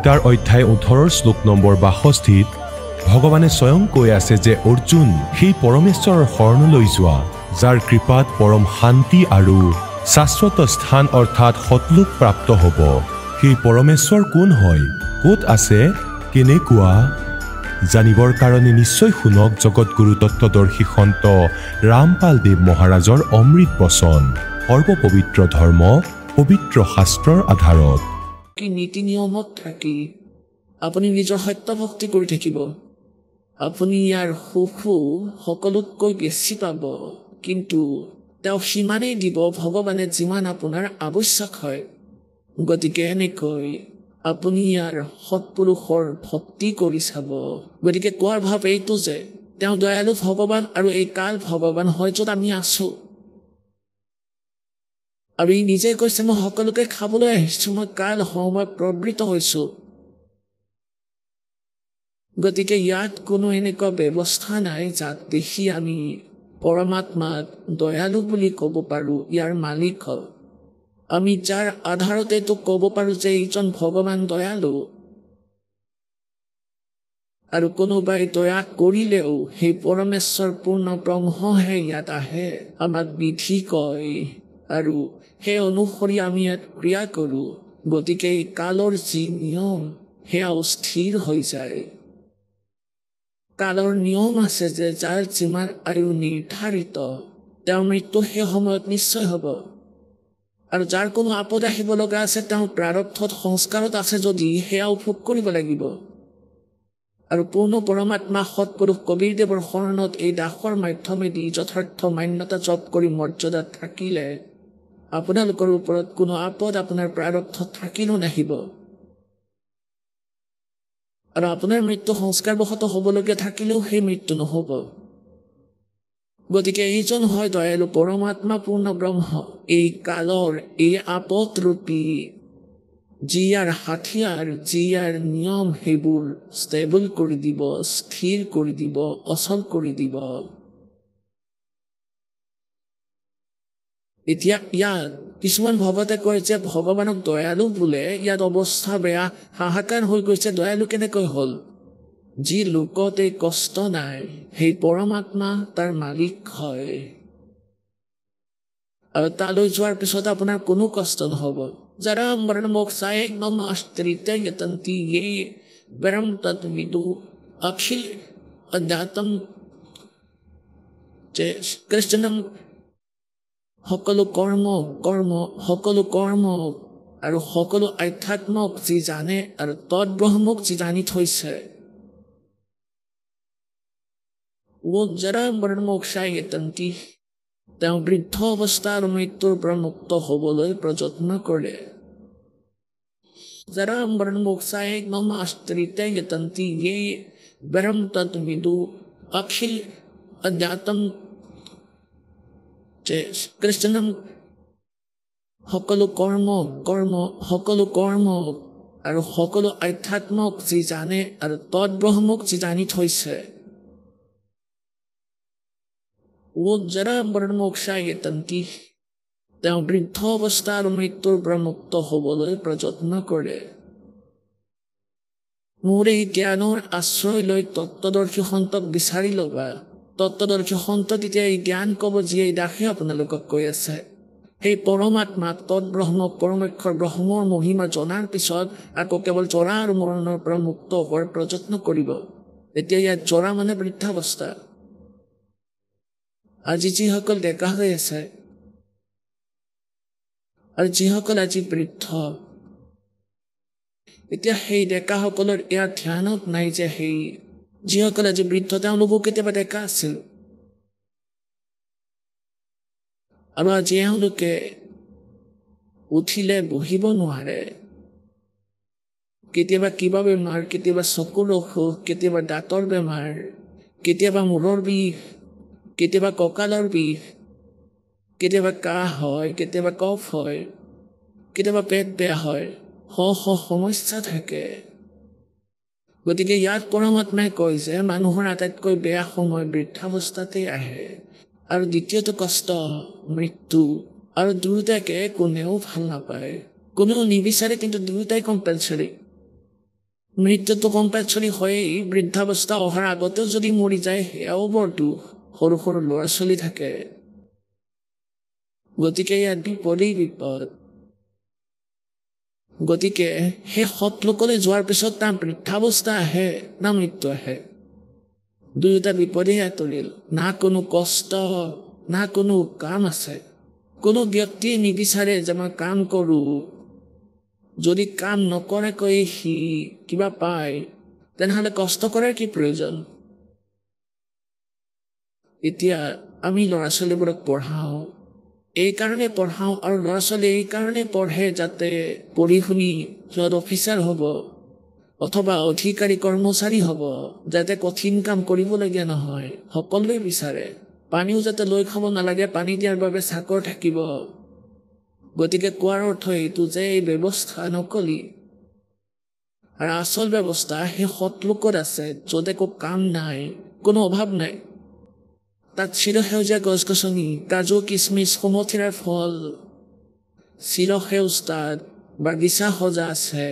গীতাৰ অধ্যায় 18 শ্লোক নম্বৰ 62 ভগৱানে স্বয়ং কৈ আছে যে অৰ্জুন সেই পৰমেশ্বৰৰ শৰণলৈ যোৱা যাৰ কৃপাত পৰম শান্তি আৰু শাশ্বত স্থান অৰ্থাৎ সতলোক প্ৰাপ্ত হ'ব। সেই পৰমেশ্বৰ কোন হয়, ক'ত আছে, কেনেকুৱা জানিবৰ কাৰণে নিশ্চয় শুনক জগতগুৰু তত্ত্বদৰ্শী সন্ত ৰামপাল দেৱ মহাৰাজৰ অমৃত বচন। সৰ্বপবিত্ৰ ধৰ্ম পবিত্ৰ শাস্ত্ৰৰ আধাৰত কি নীতি নিয়মত থাকি আপুনি নিজৰ সত্য ভক্তি কৰি থাকিব, আপুনি ইয়াৰ সুখো সকলোতকৈ বেছি পাব। কিন্তু তেওঁ সিমানেই দিব ভগৱানে যিমান আপোনাৰ আৱশ্যক হয়। গতিকে এনেকৈ আপুনি ইয়াৰ সৎপুৰুষৰ ভক্তি কৰি চাব। গতিকে কোৱাৰ ভাৱ এইটো যে তেওঁ দয়ালু ভগৱান আৰু এই কাল ভগৱান হয় য'ত আমি আছো। আৰু ই নিজে কৈছে মই সকলোকে খাবলৈ আহিছো, মই কাল সময় প্ৰবৃত হৈছো। গতিকে ইয়াত কোনো এনেকুৱা ব্যৱস্থা নাই যাক দেখি আমি পৰমাত্মাক দয়ালু বুলি ক'ব পাৰো, ইয়াৰ মালিক হয়। আমি যাৰ আধাৰতে তো ক'ব পাৰো যে এইজন ভগৱান দয়ালু। আৰু কোনোবাই দয়া কৰিলেও সেই পৰমেশ্বৰ পূৰ্ণ ব্ৰহ্মহে ইয়াত আহে, আমাক বিধি কয় আৰু সেই অনুসৰি আমি ইয়াত ক্ৰিয়া কৰো। গতিকে এই কালৰ যি নিয়ম সেয়াও স্থিৰ হৈ যায়। কালৰ নিয়ম আছে যে যাৰ যিমান আয়ু নিৰ্ধাৰিত তেওঁৰ মৃত্যু সেই সময়ত নিশ্চয় হ'ব। আৰু যাৰ কোনো আপদ আহিব লগা আছে তেওঁৰ প্ৰাৰব্ধত সংস্কাৰত আছে যদি সেয়াও ভোগ কৰিব লাগিব। আৰু পূৰ্ণ পৰমাত্মা সৎপুৰুষ কবীৰদেৱৰ শৰণত এই দাসৰ মাধ্যমেদি যথাৰ্থ মান্যতা জপ কৰি মৰ্যাদা থাকিলে আপোনালোকৰ ওপৰত কোনো আপদ আপোনাৰ প্ৰাৰব্ধত থাকিলেও নাহিব। আৰু আপোনাৰ মৃত্যু সংস্কাৰবশত হ'বলগীয়া থাকিলেও সেই মৃত্যু নহ'ব। গতিকে এইজন হয় দয়ালু পৰমাত্মা পূৰ্ণ ব্ৰহ্ম। এই কালৰ এই আপদ ৰূপী যি ইয়াৰ হাথিয়াৰ, যি ইয়াৰ নিয়ম সেইবোৰ ষ্টেবল কৰি দিব, স্থিৰ কৰি দিব, অচল কৰি দিব। এতিয়া ইয়াত কিছুমান ভকতে কয় যে ভগৱানক দয়ালু বোলে ইয়াত অৱস্থা বেয়া, হাহাকাৰ হৈ গৈছে, দয়ালু কেনেকৈ হ'ল? যি লোকত এই কষ্ট নাই সেই পৰমাত্মা তাৰ মালিক হয়। আৰু তালৈ যোৱাৰ পিছত আপোনাৰ কোনো কষ্ট নহ'ব। যাৰা মৰণ মোক্ষায় নম আশ্ৰিতে যতন্তি য়ে বৰম তদ্বিদু অখিল অজ্ঞাতম যে কৃষ্ণম সকলো কৰ্ম আৰু সকলো আধ্যাত্মক যি জানে আৰু তৎব্ৰহ্মক যি জানি থৈছে, যাৰা মৰণ মোক্ষায় যতন্তি তেওঁ বৃদ্ধ অৱস্থা আৰু মৃত্যুৰ পৰা মুক্ত হ'বলৈ প্ৰযত্ন কৰে। যাৰা মৰণ মোক্ষায় নম আশ্ৰিতে যতন্তি য়ে বৰম তদ্বিদু অখিল অজ্ঞাতম যে কৃষ্ণম সকলো কৰ্ম আৰু সকলো আধ্যাত্মক যি জানে আৰু তৎব্ৰহ্মক যি জানি থৈছে, যাৰা মৰণ মোক্ষায় যতন্তি তেওঁ বৃদ্ধ অৱস্থা আৰু মৃত্যুৰ পৰা মুক্ত হ'বলৈ প্ৰযত্ন কৰে। মোৰ এই জ্ঞানৰ আশ্ৰয় লৈ তত্ত্বদৰ্শী সন্তক বিচাৰি ল'বা। তত্ত্বদৰ্শী সন্ত তেতিয়া এই জ্ঞান ক'ব যি এই দাসে আপোনালোকক কৈ আছে। সেই পৰমাত্মাক তৎব্ৰহ্মক পৰমেক্ষৰ ব্ৰহ্মৰ মহিমা জনাৰ পিছত আকৌ কেৱল জৰা আৰু মৰণৰ পৰা মুক্ত হোৱাৰ প্ৰযত্ন কৰিব। এতিয়া ইয়াত জৰা মানে বৃদ্ধাৱস্থা। আজি যিসকল ডেকা হৈ আছে আৰু যিসকল আজি বৃদ্ধ, এতিয়া সেই ডেকাসকলৰ ইয়াৰ ধ্যানত নাই যে সেই যিসকল আজি বৃদ্ধ তেওঁলোকো কেতিয়াবা ডেকা আছিল। আৰু আজি এওঁলোকে উঠিলে বহিব নোৱাৰে। কেতিয়াবা কিবা বেমাৰ, কেতিয়াবা চকুৰ অসুখ, কেতিয়াবা দাঁতৰ বেমাৰ, কেতিয়াবা মূৰৰ বিষ, কেতিয়াবা কঁকালৰ বিষ, কেতিয়াবা কাহ হয়, কেতিয়াবা কফ হয়, কেতিয়াবা পেট বেয়া হয়, সমস্যা থাকে। গতিকে ইয়াত পৰমাত্মাই কয় যে মানুহৰ আটাইতকৈ বেয়া সময় বৃদ্ধাৱস্থাতেই আহে। আৰু দ্বিতীয়টো কষ্ট মৃত্যু। আৰু দুয়োটাকে কোনেও ভাল নাপায়, কোনেও নিবিচাৰে, কিন্তু দুয়োটাই কম্পালচৰী। মৃত্যুটো কম্পালচৰি হয়েই বৃদ্ধাৱস্থা অহাৰ আগতেও যদি মৰি যায় সেয়াও বৰ দুখ সৰু সৰু ল'ৰা ছোৱালী থাকে গতিকে ইয়াত বিপদেই বিপদ গতিকে সেই সৎ লোকলৈ যোৱাৰ পিছত তাৰ বৃদ্ধাৱস্থা আহে না মৃত্যু আহে দুয়োটা বিপদেই আঁতৰিল না কোনো কষ্ট না কোনো কাম আছে কোনো ব্যক্তিয়ে নিবিচাৰে যে মই কাম কৰোঁ যদি কাম নকৰাকৈ সি কিবা পায় তেনেহ'লে কষ্ট কৰাৰ কি প্ৰয়োজন এতিয়া আমি ল'ৰা ছোৱালীবোৰক পঢ়াওঁ এইকাৰণে পঢ়াওঁ আৰু ল'ৰা ছোৱালী এইকাৰণে পঢ়ে যাতে পঢ়ি শুনি সিহঁত অফিচাৰ হ'ব অথবা অধিকাৰী কৰ্মচাৰী হ'ব যাতে কঠিন কাম কৰিবলগীয়া নহয় সকলোৱে বিচাৰে পানীও যাতে লৈ খাব নালাগে পানী দিয়াৰ বাবে চাকৰ থাকিব গতিকে কোৱাৰ অৰ্থ এইটো যে এই ব্যৱস্থা নকলি আৰু আচল ব্যৱস্থা সেই সৎ লোকত আছে য'ত একো কাম নাই কোনো অভাৱ নাই তাত চিৰসেউজীয়া গছ গছনি কাজু কিচমিচ সুমথিৰাৰ ফল চিৰসেউজ তাত বাগিচা সজা আছে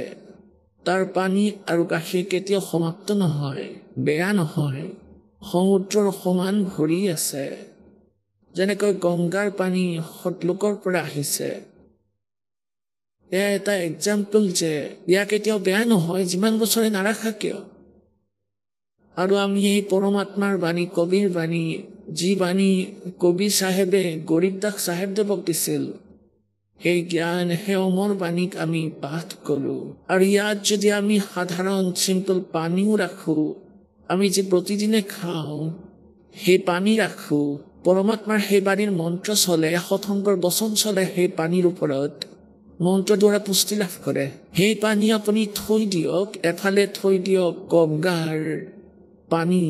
তাৰ পানী আৰু গাখীৰ কেতিয়াও সমাপ্ত নহয় বেয়া নহয় সমুদ্ৰৰ সমান ভৰি আছে যেনেকৈ গংগাৰ পানী সৎলোকৰ পৰা আহিছে এয়া এটা এক্সাম্পল যে ইয়াক কেতিয়াও বেয়া নহয় যিমান বছৰে নাৰাখা কিয় আৰু আমি এই পৰমাত্মাৰ বাণী কবিৰ বাণী যি বাণী কবি চাহেবে গৰীবদাস চাহেবদেৱক দিছিল সেই জ্ঞান সেই অমৰ বাণীক আমি পাঠ কৰোঁ আৰু ইয়াত যদি আমি সাধাৰণ চিম্পল পানীও ৰাখোঁ আমি যে প্ৰতিদিনে খাওঁ সেই পানী ৰাখোঁ পৰমাত্মাৰ সেই বাণীৰ মন্ত্ৰ চলে সৎসংগৰ বচন চলে সেই পানীৰ ওপৰত মন্ত্ৰৰ দ্বাৰা পুষ্টি লাভ কৰে সেই পানী আপুনি থৈ দিয়ক এফালে থৈ দিয়ক গংগাৰ পানী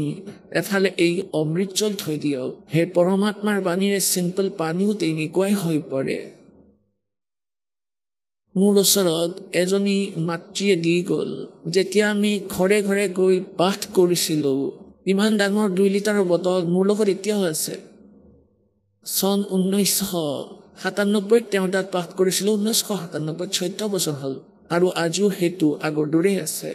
এফালে এই অমৃত জল থৈ দিয়ক সেই পৰমাত্মাৰ বাণীৰে চিম্পল পানীও তেনেকুৱাই হৈ পৰে মোৰ ওচৰত এজনী মাতৃয়ে দি গ'ল যেতিয়া আমি ঘৰে ঘৰে গৈ পাঠ কৰিছিলোঁ ইমান ডাঙৰ 2 লিটাৰৰ বটল মোৰ লগত এতিয়াও আছে চন 1997 তেওঁ তাত পাঠ কৰিছিলোঁ 1997 14 বছৰ হ'ল আৰু আজিও সেইটো আগৰ দৰেই আছে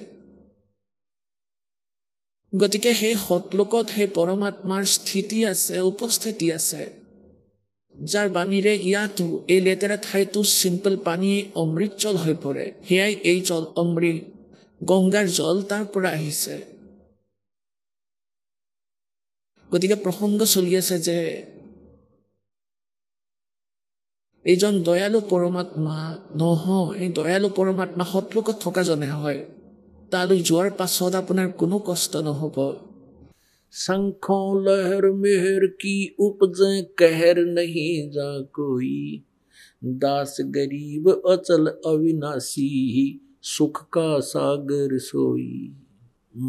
গতিকে সেই সৎলোকত সেই পৰমাত্মাৰ স্থিতি আছে উপস্থিতি আছে যাৰ বাণীৰে ইয়াতো এই লেতেৰা ঠাইতো চিম্পল পানী অমৃত জল হৈ পৰে সেয়াই এই জল অমৃত গংগাৰ জল তাৰ পৰা আহিছে গতিকে প্ৰসংগ চলি আছে যে এইজন দয়ালু পৰমাত্মা নহয় এই দয়ালু পৰমাত্মা সৎলোকত থকা জনে হয় তালৈ যোৱাৰ পাছত আপোনাৰ কোনো কষ্ট নহ'ব शंखों लहर मेहर की उपजे कहर नहीं जा कोई दास गरीब अचल अविनाशी सुख का सागर सोई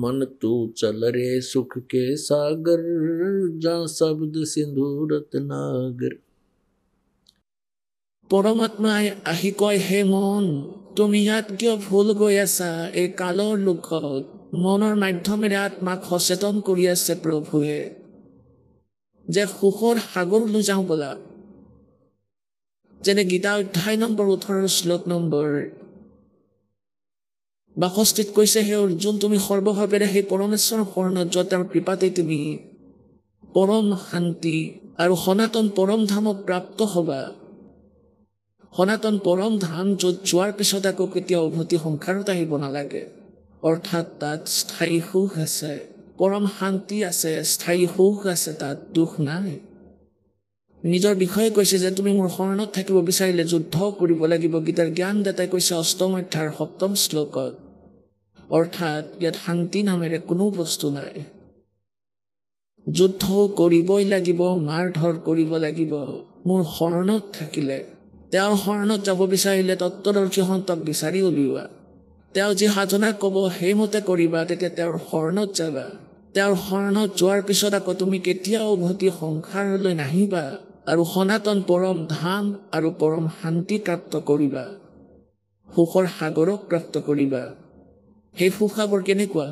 मन तो चल रे सुख के सागर जा शब्द सिंधु रत्नागर পৰমাত্মাই আহি কয় হে মন তুমি ইয়াত কিয় ভুল গৈ আছা এই কালৰ লোকত মনৰ মাধ্যমেৰে আত্মাক সচেতন কৰি আছে প্ৰভুৱে যে সুখৰ সাগৰলৈ যাওঁ বলা যেনে গীতা অধ্যায় নম্বৰ 18 শ্লোক নম্বৰ 62 কৈছে হে অৰ্জুন তুমি সৰ্বভাৱেৰে সেই পৰমেশ্বৰৰ শৰণত যোৱা তেওঁৰ কৃপাতে তুমি পৰম শান্তি আৰু সনাতন পৰম ধামক প্ৰাপ্ত হবা সনাতন পৰম ধাম য'ত যোৱাৰ পিছত আকৌ কেতিয়াও উভতি সংসাৰত আহিব নালাগে অৰ্থাৎ তাত স্থায়ী সুখ আছে পৰম শান্তি আছে স্থায়ী সুখ আছে তাত দুখ নাই নিজৰ বিষয়ে কৈছে যে তুমি মোৰ শৰণত থাকিব বিচাৰিলে যুদ্ধ কৰিব লাগিব গীতাৰ জ্ঞানদাতাই কৈছে অষ্টম অধ্যায়ৰ 7ম শ্লোকত অৰ্থাৎ ইয়াত শান্তি নামেৰে কোনো বস্তু নাই যুদ্ধ কৰিবই লাগিব মাৰ ধৰ কৰিব লাগিব মোৰ শৰণত থাকিলে তেওঁৰ শৰণত যাব বিচাৰিলে তত্ত্বদৰ্শী সন্তক বিচাৰি উলিওৱা তেওঁ যি সাধনা ক'ব সেইমতে কৰিবা তেতিয়া তেওঁৰ শৰণত যাবা তেওঁৰ শৰণত যোৱাৰ পিছত আকৌ তুমি কেতিয়াও উভতি সংসাৰলৈ নাহিবা আৰু সনাতন পৰম ধাম আৰু পৰম শান্তি প্ৰাপ্ত কৰিবা সুখৰ সাগৰক প্ৰাপ্ত কৰিবা সেই সুখবৰ কেনেকুৱা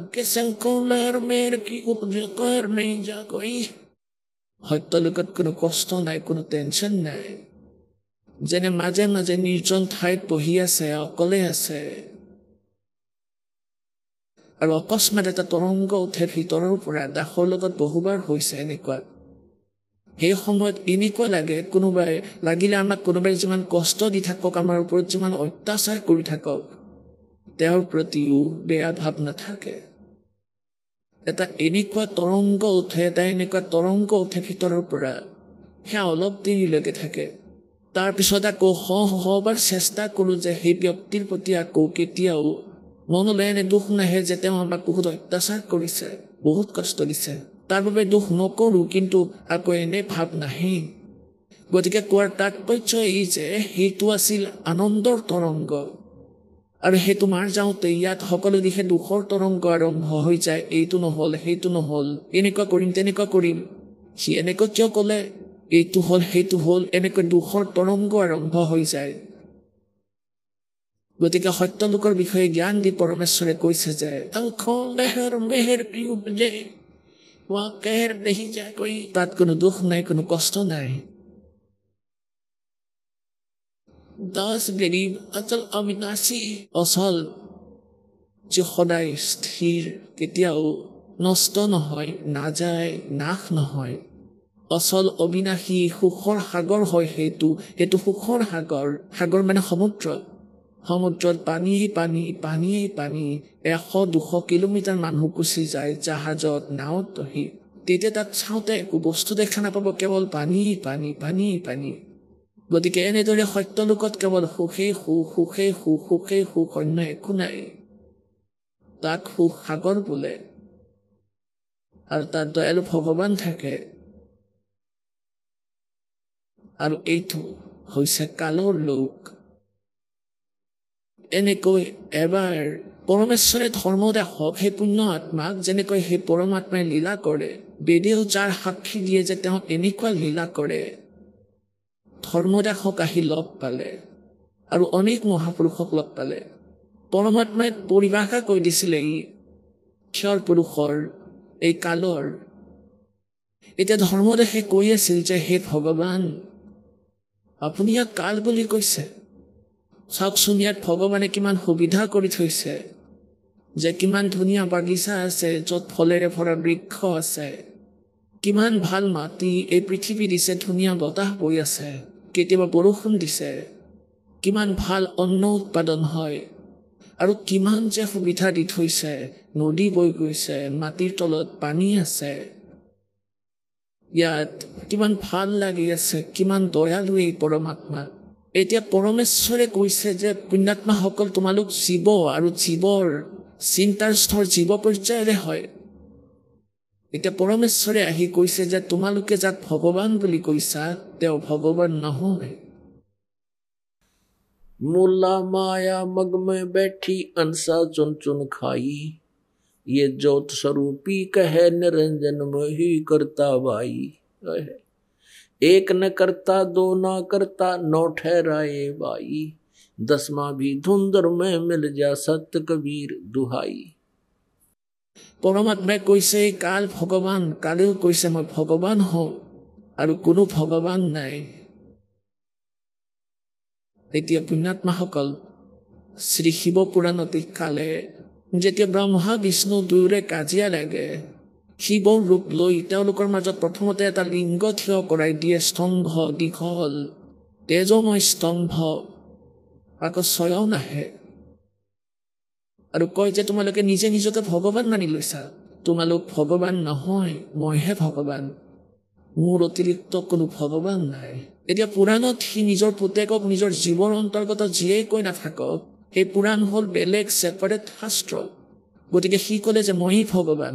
সত্যলোকত কোনো কষ্ট নাই কোনো টেনশ্যন নাই যেনে মাজে মাজে নিৰ্জন ঠাইত বহি আছে অকলে আছে আৰু অকস্মাত এটা তৰংগ উঠে ভিতৰৰ পৰা। দাসৰ লগত বহুবাৰ হৈছে এনেকুৱা। সেই সময়ত এনেকুৱা লাগে কোনোবাই লাগিলে আমাক কোনোবাই যিমান কষ্ট দি থাকক, আমাৰ ওপৰত যিমান অত্যাচাৰ কৰি থাকক, তেওঁৰ প্ৰতিও বেয়া ভাৱ নাথাকে। এটা এনেকুৱা তৰংগ উঠে, এটা এনেকুৱা তৰংগ উঠে ভিতৰৰ পৰা, সেয়া অলপ দেৰিলৈকে থাকে। তাৰপিছত আকৌ শবাৰ চেষ্টা কৰোঁ যে সেই ব্যক্তিৰ প্ৰতি আকৌ কেতিয়াও মনলৈ এনে দুখ নাহে যে তেওঁ আমাক বহুত অত্যাচাৰ কৰিছে, বহুত কষ্ট দিছে, তাৰ বাবে দুখ নকৰোঁ, কিন্তু আকৌ এনে ভাৱ নাহে। গতিকে কোৱাৰ তাৎপৰ্য এই যে সেইটো আছিল আনন্দৰ তৰংগ, আৰু সেইটো মাৰ যাওঁতে ইয়াত সকলো দিশে দুখৰ তৰংগ আৰম্ভ হৈ যায়। এইটো নহ'ল, সেইটো নহ'ল, এনেকুৱা কৰিম তেনেকুৱা কৰিম, সি এনেকৈ কিয় ক'লে, এইটো হ'ল সেইটো হ'ল, এনেকৈ দুখৰ তৰংগ আৰম্ভ হৈ যায়। গতিকে সত্যলোকৰ বিষয়ে জ্ঞান দি পৰমেশ্বৰে কৈছে যে তাত কোনো দুখ নাই, কোনো কষ্ট নাই। অচল যে সদায় স্থিৰ, কেতিয়াও নষ্ট নহয়, নাযায়, নাশ নহয়, অচল অবিনাশী সুখৰ সাগৰ হয়। সেইটো সুখৰ সাগৰ। সাগৰ মানে সমুদ্ৰ। সমুদ্ৰত পানীয়ে পানী, পানীয়ে পানী। 100-200 কিলোমিটাৰ মানুহ গুচি যায় জাহাজত, নাৱত বহি। তেতিয়া তাত চাওঁতে একো বস্তু দেখা নাপাব, কেৱল পানীয়ে পানী, পানীয়ে পানী। গতিকে এনেদৰে সত্যলোকত কেৱল সুখেই সুখ, সুখেই সুখ, সুখেই সুখ, অন্য একো নাই। তাক সুখ সাগৰ বোলে, আৰু তাত দয়ালু ভগৱান থাকে। আৰু এইটো হৈছে কালৰ লোক। এনেকৈ এবাৰ পৰমেশ্বৰে ধৰ্মদাসক, সেই পুণ্য আত্মাক যেনেকৈ সেই পৰমাত্মাই লীলা কৰে, বেদেও যাৰ সাক্ষী দিয়ে যে তেওঁ এনেকুৱা লীলা কৰে, ধৰ্মদাসক আহি লগ পালে আৰু অনেক মহাপুৰুষক লগ পালে। পৰমাত্মাই পৰিভাষা কৈ দিছিলে ই ক্ষৰ পুৰুষৰ, এই কালৰ। এতিয়া ধৰ্মদাসে কৈ আছিল যে হে ভগৱান, আপুনি ইয়াক কাল বুলি কৈছে। চাওকচোন ইয়াত ভগৱানে কিমান সুবিধা কৰি থৈছে, যে কিমান ধুনীয়া বাগিচা আছে, য'ত ফলেৰে ভৰা বৃক্ষ আছে, কিমান ভাল মাটি এই পৃথিৱী দিছে, ধুনীয়া বতাহ বৈ আছে, কেতিয়াবা বৰষুণ দিছে, কিমান ভাল অন্ন উৎপাদন হয়, আৰু কিমান যে সুবিধা দি থৈছে, নদী বৈ গৈছে, মাটিৰ তলত পানী আছে, ইয়াত কিমান ভাল লাগি আছে, কিমান দয়ালু এই পৰমাত্মা। এতিয়া পৰমেশ্বৰে কৈছে যে পুণ্যাত্মাসকল তোমালোক জীৱ, আৰু জীৱৰ চিন্তাৰ স্তৰ জীৱ পৰ্যায়ৰে হয়। এতিয়া পৰমেশ্বৰে আহি কৈছে যে তোমালোকে যাক ভগৱান বুলি কৈছা, তেওঁ ভগৱান নহয়। মুলা মায়া মগ মে বেঠি अंसा चुन चुन खाई, ये ज्योत स्वरूपी कहे निरंजन मोहि करता बाई। एक न करता, दो ना करता, 9 ठहराए बाई, 10वां भी धुंधर में मिल जा सत्य कबीर दुहाई। পৰমাত্মাই কৈছে কাল ভগৱান, কালেও কৈছে মই ভগৱান হওঁ, আৰু কোনো ভগৱান নাই। এতিয়া পুণ্যাত্মাসকল, শ্ৰী শিৱ পুৰাণত কালে যেতিয়া ব্ৰহ্মা বিষ্ণু দুয়োৰে কাজিয়া লাগে, শিৱৰ ৰূপ লৈ তেওঁলোকৰ মাজত প্ৰথমতে এটা লিংগ থিয় কৰাই দিয়ে, স্তম্ভ, দীঘল তেজময় স্তম্ভ। আকৌ স্বয়ং আহে আৰু কয় যে তোমালোকে নিজে নিজকে ভগৱান মানি লৈছা, তোমালোক ভগৱান নহয়, মইহে ভগৱান, মোৰ অতিৰিক্ত কোনো ভগৱান নাই। এতিয়া পুৰাণত সি নিজৰ পুতেকক নিজৰ জীৱৰ অন্তৰ্গত যিয়েই কৈ নাথাকক, সেই পুৰাণ হ'ল বেলেগ ছেপাৰেট শাস্ত্ৰ। গতিকে সি ক'লে যে মইয়ে ভগৱান।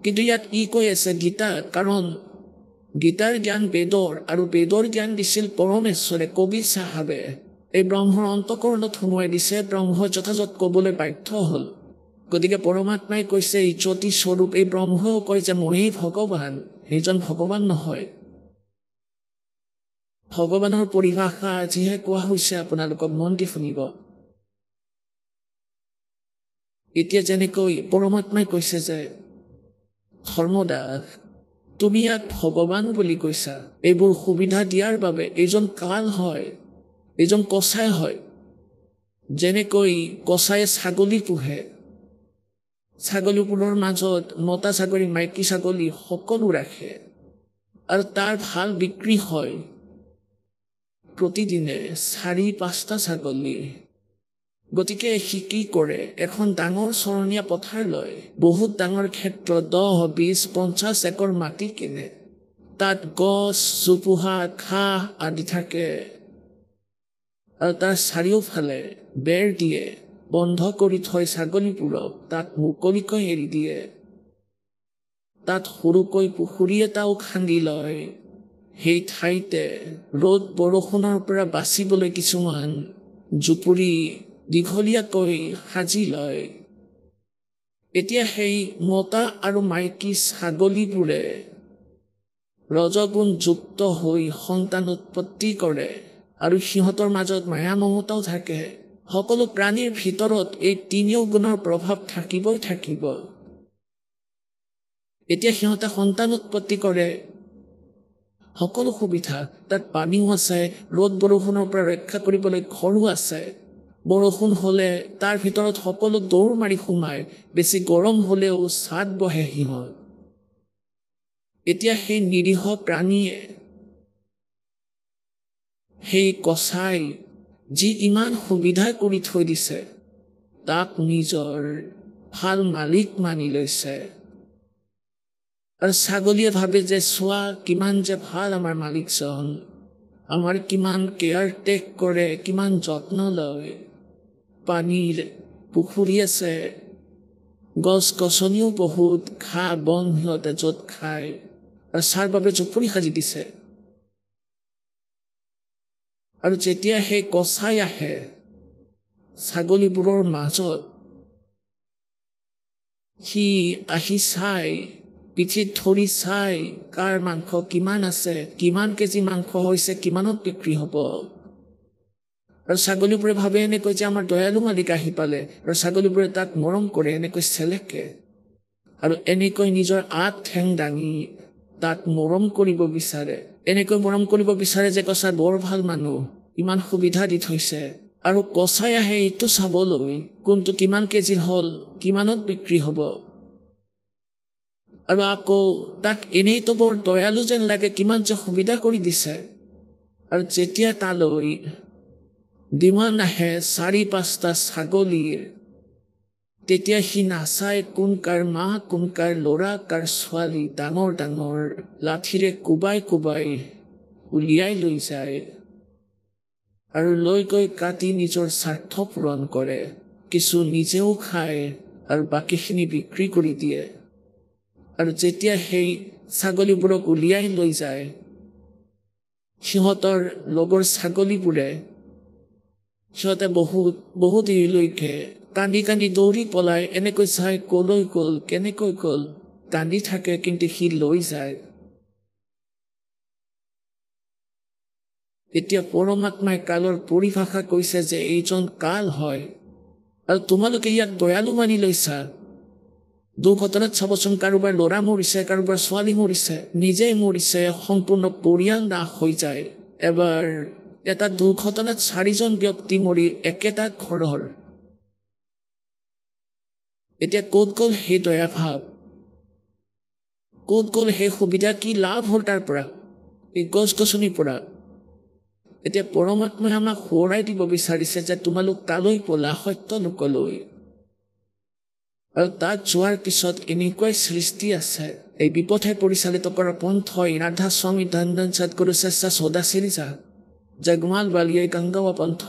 কিন্তু ইয়াত ই কৈ আছে গীতাত, কাৰণ গীতাৰ জ্ঞান বেদৰ, আৰু বেদৰ জ্ঞান দিছিল পৰমেশ্বৰে, কবি চাহাবে এই ব্ৰহ্মৰ অন্তকৰণত সোমোৱাই দিছে, ব্ৰহ্ম যথাযথ ক'বলৈ বাধ্য হ'ল। গতিকে পৰমাত্মাই কৈছে এই জ্যোতি স্বৰূপ এই ব্ৰহ্মও কয় যে মইয়ে ভগৱান, সেইজন ভগৱান নহয়। ভগৱানৰ পৰিভাষা আজিহে কোৱা হৈছে, আপোনালোকক মন দি শুনিব। এতিয়া যেনেকৈ পৰমাত্মাই কৈছে যে ধৰ্মদাস, তুমি ইয়াক ভগৱান বুলি কৈছা, এইবোৰ সুবিধা দিয়াৰ বাবে এইজন কাল হয়, এইজন কচাই হয়। যেনেকৈ কচায়ে ছাগলী পোহে, ছাগলীবোৰৰ মাজত মতা ছাগলী মাইকী ছাগলী সকলো ৰাখে আৰু তাৰ ভাল বিক্ৰী হয় প্ৰতিদিনে 4-5টা ছাগলী। গতিকে সি কি কৰে, এখন ডাঙৰ চৰণীয়া পথাৰ লয়, বহুত ডাঙৰ ক্ষেত্ৰ 10-20-50 একৰ মাটি কিনে, তাত গছ জোপোহা ঘাঁহ আদি থাকে আৰু তাৰ চাৰিওফালে বেৰ দিয়ে, বন্ধ কৰি থৈ ছাগলীবোৰক তাত মুকলিকৈ এৰি দিয়ে। তাত সৰুকৈ পুখুৰী এটাও খান্দি লয়। সেই ঠাইতে ৰ'দ বৰষুণৰ পৰা বাচিবলৈ কিছুমান জুপুৰি দীঘলীয়াকৈ সাজি লয়। এতিয়া সেই মতা আৰু মাইকী ছাগলীবোৰে ৰজগুণযুক্ত হৈ সন্তান উৎপত্তি কৰে আৰু সিহঁতৰ মাজত মায়া মমতাও থাকে। সকলো প্ৰাণীৰ ভিতৰত এই 3 গুণৰ প্ৰভাৱ থাকিবই থাকিব। এতিয়া সিহঁতে সন্তান উৎপত্তি কৰে, সকলো সুবিধা, তাত পানীও আছে, ৰ'দ বৰষুণৰ পৰা ৰক্ষা কৰিবলৈ ঘৰো আছে। বৰষুণ হ'লে তাৰ ভিতৰত সকলো দৌৰ মাৰি সোমায়, বেছি গৰম হ'লেও ছাদ বহে সিহঁত। এতিয়া সেই নিৰীহ প্ৰাণীয়ে সেই কচাই যি ইমান সুবিধা কৰি থৈ দিছে তাক নিজৰ ভাল মালিক মানি লৈছে। আৰু ছাগলীয়ে ভাবে যে চোৱা কিমান যে ভাল আমাৰ মালিকজন, আমাৰ কিমান কেয়াৰ টেক কৰে, কিমান যত্ন লয়। পানীৰ পুখুৰী আছে, গছ গছনিও বহুত, ঘাঁহ বন সিহঁতে য'ত খায় আৰু ছাৰ বাবে জুপুৰি সাজি দিছে। আৰু যেতিয়া সেই কচাই আহে ছাগলীবোৰৰ মাজত, সি আহি চাই, পিঠিত ধৰি চাই কাৰ মাংস কিমান আছে, কিমান কেজি মাংস হৈছে, কিমানত বিক্ৰী হ'ব। আৰু ছাগলীবোৰে ভাবে এনেকৈ যে আমাৰ দয়ালু মালিক আহি পালে, আৰু ছাগলীবোৰে তাক মৰম কৰে, এনেকৈ চেলেকে আৰু এনেকৈ নিজৰ আঠ ঠেং দাঙি তাক মৰম কৰিব বিচাৰে। এনেকৈ মৰম কৰিব বিচাৰে যে কচাই বৰ ভাল মানুহ, ইমান সুবিধা দি থৈছে। আৰু কচাই আহে এইটো চাবলৈ কোনটো কিমান কেজিৰ হ'ল, কিমানত বিক্ৰী হ'ব। আৰু আকৌ তাক এনেইতো বৰ দয়ালু যেন লাগে, কিমান যে সুবিধা কৰি দিছে। আৰু যেতিয়া তালৈ ডিমান আহে 4-5টা ছাগলীৰ, তেতিয়া সি নাচায় কোন কাৰ মা, কোন কাৰ ল'ৰা, কাৰ ছোৱালী, ডাঙৰ ডাঙৰ লাঠিৰে কোবাই কোবাই উলিয়াই লৈ যায় আৰু লৈ গৈ কাটি নিজৰ স্বাৰ্থ পূৰণ কৰে। কিছু নিজেও খায় আৰু বাকীখিনি বিক্ৰী কৰি দিয়ে। আৰু যেতিয়া সেই ছাগলীবোৰক উলিয়াই লৈ যায়, সিহঁতৰ লগৰ ছাগলীবোৰে সিহঁতে বহুত দেৰিলৈকে কান্দি কান্দি দৌৰি পলাই, এনেকৈ চাই কলৈ গ'ল, কেনেকৈ গ'ল, কান্দি থাকে, কিন্তু সি লৈ যায়। এতিয়া পৰমাত্মাই কালৰ পৰিভাষা কৈছে যে এইজন কাল হয় আৰু তোমালোকে ইয়াক দয়ালু মানি লৈছা। দুৰ্ঘটনাত চাবচোন, কাৰোবাৰ ল'ৰা মৰিছে, কাৰোবাৰ ছোৱালী মৰিছে, নিজেই মৰিছে, সম্পূৰ্ণ পৰিয়াল নাশ হৈ যায়। এবাৰ এটা দুৰ্ঘটনাত 4জন ব্যক্তি মৰি একেটা ঘৰৰ। এতিয়া ক'ত গ'ল সেই দয়া ভাৱ, ক'ত গ'ল সেই সুবিধা, কি লাভ হ'ল তাৰ পৰা, এই গছ গছনিৰ পৰা। এতিয়া পৰমাত্মাই আমাক সোঁৱৰাই দিব বিচাৰিছে যে তোমালোক তালৈ ব'লা, সত্য লোকলৈ। আৰু তাত যোৱাৰ পিছত এনেকুৱাই সৃষ্টি আছে। এই বিপথে পৰিচালিত কৰা পন্থই ৰাধা স্বামী ধন সদগুৰু চেষ্টা সদাশিৰিজা জগমাল বালিয়ে গংগাৱা পন্থ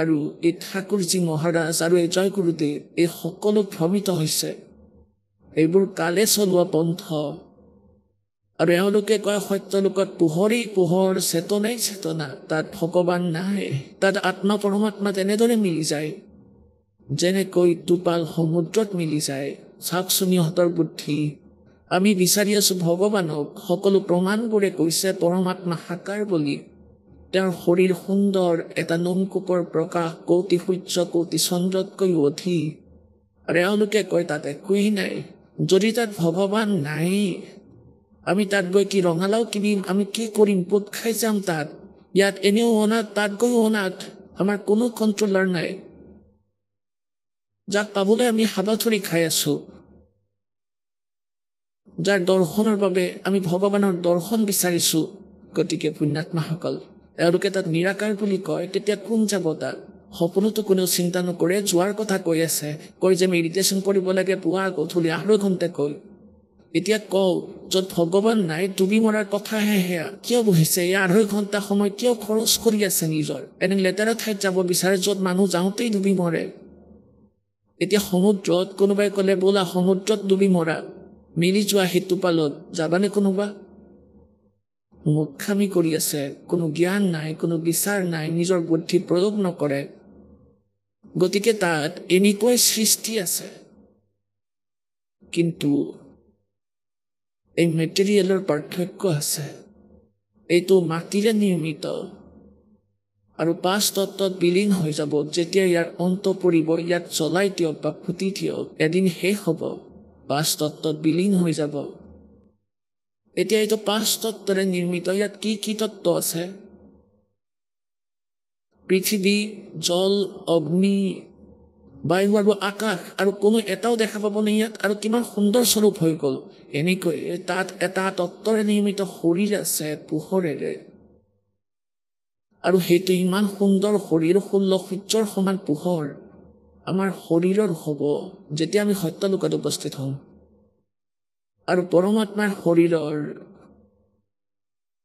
আৰু এই ঠাকুৰজী মহাৰাজ আৰু এই জয় গুৰুদেৱ, এই সকলো ভ্ৰমিত হৈছে। এইবোৰ কালে চলোৱা পন্থ। আৰু এওঁলোকে কয় সত্য লোকত পোহৰেই পোহৰ, চেতনাই চেতনা, তাত ভগৱান নাই, তাত আত্মা পৰমাত্মা তেনেদৰে মিলি যায় যেনেকৈ টোপাল সমুদ্ৰত মিলি যায়। চাওকচোন ইহঁতৰ বুদ্ধি। আমি বিচাৰি আছো ভগৱানক, সকলো প্ৰমাণবোৰে কৈছে পৰমাত্মা সাকাৰ বুলি। তেওঁৰ শৰীৰ সুন্দৰ, এটা নোমকূপৰ প্ৰকাশ কোটি সূৰ্য কোটি চন্দ্ৰতকৈ অধিক। আৰু এওঁলোকে কয় তাত একোৱেই নাই। যদি তাত ভগৱান নাই, আমি তাত গৈ কি ৰঙালাও কিনিম, আমি কি কৰিম, পোত খাই যাম তাত। ইয়াত এনেও অনাথ, তাত গৈও অনাথ, আমাৰ কোনো কণ্ট্ৰলাৰ নাই। যাক পাবলৈ আমি হাবাথুৰি খাই আছো, যাৰ দৰ্শনৰ বাবে আমি ভগৱানৰ দৰ্শন বিচাৰিছো। গতিকে পুণ্যাত্মাসকল, এওঁলোকে তাত নিৰাকাৰ বুলি কয়, তেতিয়া কোন যাব তাত? সপোনতো কোনেও চিন্তা নকৰে, যোৱাৰ কথা কৈ আছে, কয় যে মেডিটেশ্যন কৰিব লাগে পুৱা গধূলি 2.5 ঘণ্টা কৈ। এতিয়া কওঁ, য'ত ভগৱান নাই ডুবি মৰাৰ কথাহে সেয়া কিয় বহিছে? এই 2.5 ঘণ্টা সময় কিয় খৰচ কৰি আছে নিজৰ? এনে লেতেৰা ঠাইত যাব বিচাৰে য'ত মানুহ যাওঁতেই ডুবি মৰে। এতিয়া সমুদ্ৰত কোনোবাই ক'লে বোলা সমুদ্ৰত ডুবি মৰা, মিলি যোৱা সেইটো পালত যাবানে কোনোবা? মূৰ্খামি কৰি আছে, কোনো জ্ঞান নাই, কোনো বিচাৰ নাই, নিজৰ বুদ্ধি প্ৰয়োগ নকৰে। গতিকে তাত এনেকুৱাই সৃষ্টি আছে। কিন্তু এই মেটেৰিয়েলৰ পাৰ্থক্য আছে। এইটো মাটিৰে নিৰ্মিত আৰু 5 তত্ত্বত বিলীন হৈ যাব। যেতিয়া ইয়াৰ অন্ত পৰিব, ইয়াক জ্বলাই দিয়ক বা ফুটি দিয়ক, এদিন শেষ হ'ব, 5 তত্ত্বত বিলীন হৈ যাব। এতিয়া এইটো 5 তত্ত্বৰে নিৰ্মিত। ইয়াত কি কি তত্ত্ব আছে? পৃথিৱী, জল, অগ্নি, বায়ু আৰু আকাশ, আৰু কোনো এটাও দেখা পাবনে ইয়াত? আৰু কিমান সুন্দৰ স্বৰূপ হৈ গ'ল। এনেকৈ তাত এটা তত্ত্বৰে নিৰ্মিত শৰীৰ আছে পোহৰেৰে, আৰু সেইটো ইমান সুন্দৰ শৰীৰ, 16 সূৰ্যৰ সমান পোহৰ আমাৰ শৰীৰৰ হ'ব যেতিয়া আমি সত্যলোকত উপস্থিত হওঁ। আৰু পৰমাত্মাৰ শৰীৰৰ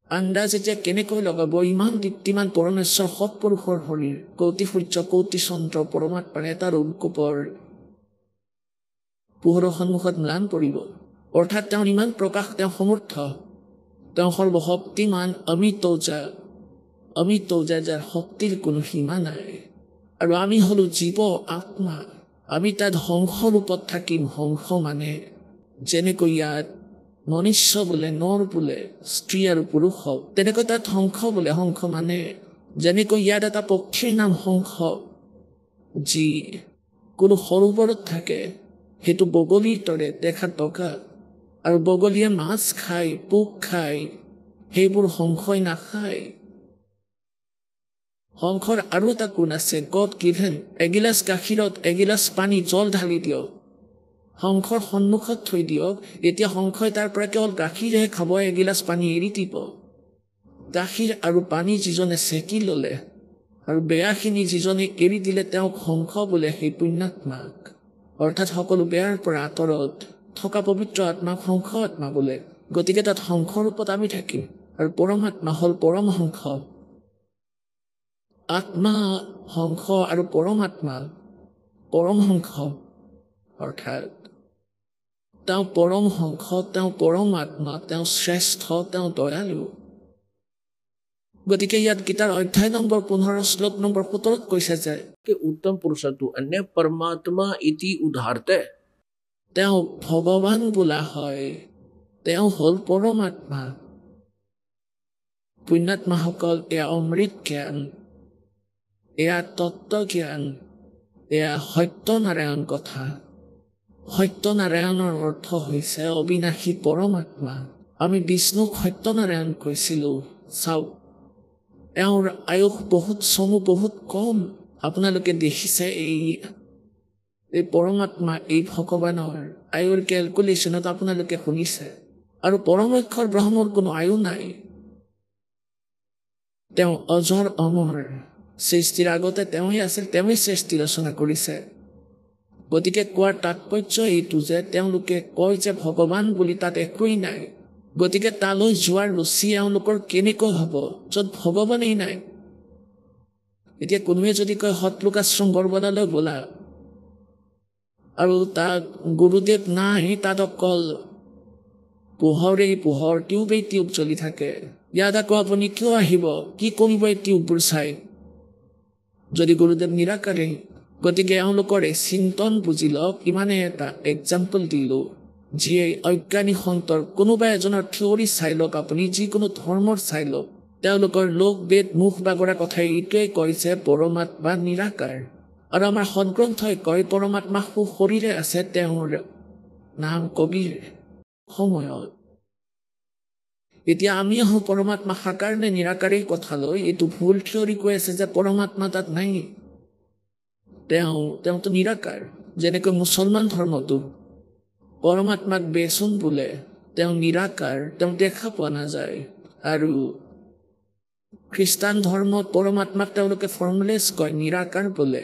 আন্দাজ এতিয়া কেনেকৈ লগাব? ইমান দীপ্তিমান পৰমেশ্বৰ সৎপুৰুষৰ শৰীৰ, কোটি সূৰ্য কোটি চন্দ্ৰ পৰমাত্মাৰ এটা ৰূপকোপৰ পোহৰৰ সন্মুখত ম্লান পৰিব। অৰ্থাৎ তেওঁৰ ইমান প্ৰকাশ, তেওঁ সমৰ্থ, তেওঁ সৰ্বশক্তিমান, অমিতৌজা, যাৰ শক্তিৰ কোনো সীমা নাই। আৰু আমি হলো জীৱ আত্মা, আমি তাত হংস ৰূপত থাকিম। হংস মানে যেনেকৈ ইয়াত মনুষ্য বোলে, নৰ বোলে, স্ত্ৰী আৰু পুৰুষ হওক, তেনেকৈ তাত হংস বোলে। হংস মানে যেনেকৈ ইয়াত এটা পক্ষীৰ নাম হংস, যি কোনো সৰোবৰত থাকে, সেইটো বগলীৰ দৰে দেখাত বগা, আৰু বগলীয়ে মাছ খায়, পোক খায়, সেইবোৰ হংসই নাখায়। হংসৰ আৰু এটা গুণ আছে, গড গিভেন। এগিলাচ গাখীৰত এগিলাচ পানী, জল ঢালি দিয়ক, হংসৰ সন্মুখত থৈ দিয়ক, এতিয়া হংসই তাৰ পৰা কেৱল গাখীৰহে খাব, এগিলাচ পানী এৰি দিব। গাখীৰ আৰু পানী যিজনে চেকি ল'লে আৰু বেয়াখিনি যিজনে এৰি দিলে, তেওঁক হংস বোলে, সেই পুণ্যাত্মাক। অৰ্থাৎ সকলো বেয়াৰ পৰা আঁতৰত থকা পবিত্ৰ আত্মাক হংস আত্মা বোলে। গতিকে তাত হংস ৰূপত আমি থাকিম, আৰু পৰমাত্মা হ'ল পৰমহংস। আত্মা হংস আৰু পৰমাত্মা পৰমহংস, অৰ্থাৎ তেওঁ পৰমহংস, তেওঁ পৰমাত্মা, তেওঁ শ্ৰেষ্ঠ, তেওঁ দয়ালু। গতিকে ইয়াত গীতাৰ অধ্যায় নম্বৰ 15 শ্লোক নম্বৰ 17 কৈছে যে উত্তম পুৰুষটো অন্য পৰমাত্মা ইতি উদাহৰতে, তেওঁ ভগৱান বোলা হয়, তেওঁ হ'ল পৰমাত্মা। পুণ্যাত্মাসকল, এয়া অমৃত জ্ঞান, এয়া তত্ত্ব জ্ঞান, এয়া সত্যনাৰায়ণ কথা। সত্যনাৰায়ণৰ অৰ্থ হৈছে অবিনাশী পৰমাত্মা। আমি বিষ্ণুক সত্যনাৰায়ণ কৈছিলো। চাওক, এওঁৰ আয়ুস বহুত, চমু বহুত কম। আপোনালোকে দেখিছে এই পৰমাত্মা, এই ভগৱানৰ আয়ুৰ কেলকুলেশ্যনত আপোনালোকে শুনিছে। আৰু পৰমেশ্বৰৰ ব্ৰহ্মৰ কোনো আয়ু নাই, তেওঁ অজৰ অমৰ। সৃষ্টিৰ আগতে তেওঁই আছিল, তেওঁই সৃষ্টি ৰচনা কৰিছে। গতিকে কোৱাৰ তাৎপৰ্য এইটো যে তেওঁলোকে কয় যে ভগৱান বুলি তাত একোৱেই নাই। গতিকে তালৈ যোৱাৰ ৰুচি এওঁলোকৰ কেনেকৈ হ'ব য'ত ভগৱানেই নাই? এতিয়া কোনোৱে যদি কয় সৎলোক আশ্ৰম বৰবদালৈ বোলা, আৰু তাত গুৰুদেৱ নাই, তাত অকল পোহৰেই পোহৰ, টিউবেই টিউব জ্বলি থাকে, ইয়াত আকৌ আপুনি কিয় আহিব? কি কৰিব এই টিউববোৰ চাই, যদি গুৰুদেৱ নিৰাকাৰে? গতিকে এওঁলোকৰ এই চিন্তন বুজি লওক। ইমানে এটা এক্সাম্পল দিলো, যিয়ে অজ্ঞানী সন্তৰ কোনোবা এজনৰ থিয়ৰী চাই লওক, আপুনি যিকোনো ধৰ্মৰ চাই লওক, তেওঁলোকৰ লোক বেদ মুখ বাগৰা কথাই এইটোৱে কয় যে পৰমাত্মা নিৰাকাৰ। আৰু আমাৰ সদগ্ৰন্থই কয় পৰমাত্মা সুশৰীৰে আছে, তেওঁৰ নাম কবিৰ সময়ত। এতিয়া আমি আহোঁ পৰমাত্মা সাকাৰ নে নিৰাকাৰী কথালৈ। এইটো ভুল থিয়ৰী কৈ আছে যে পৰমাত্মা তাত নাই, তেওঁতো নিৰাকাৰ। যেনেকৈ মুছলমান ধৰ্মটো পৰমাত্মাক বেচোন বোলে, তেওঁ নিৰাকাৰ, তেওঁ দেখা পোৱা নাযায়। আৰু খ্ৰীষ্টান ধৰ্মত পৰমাত্মাক তেওঁলোকে ফৰ্মলেছ কয়, নিৰাকাৰ বোলে।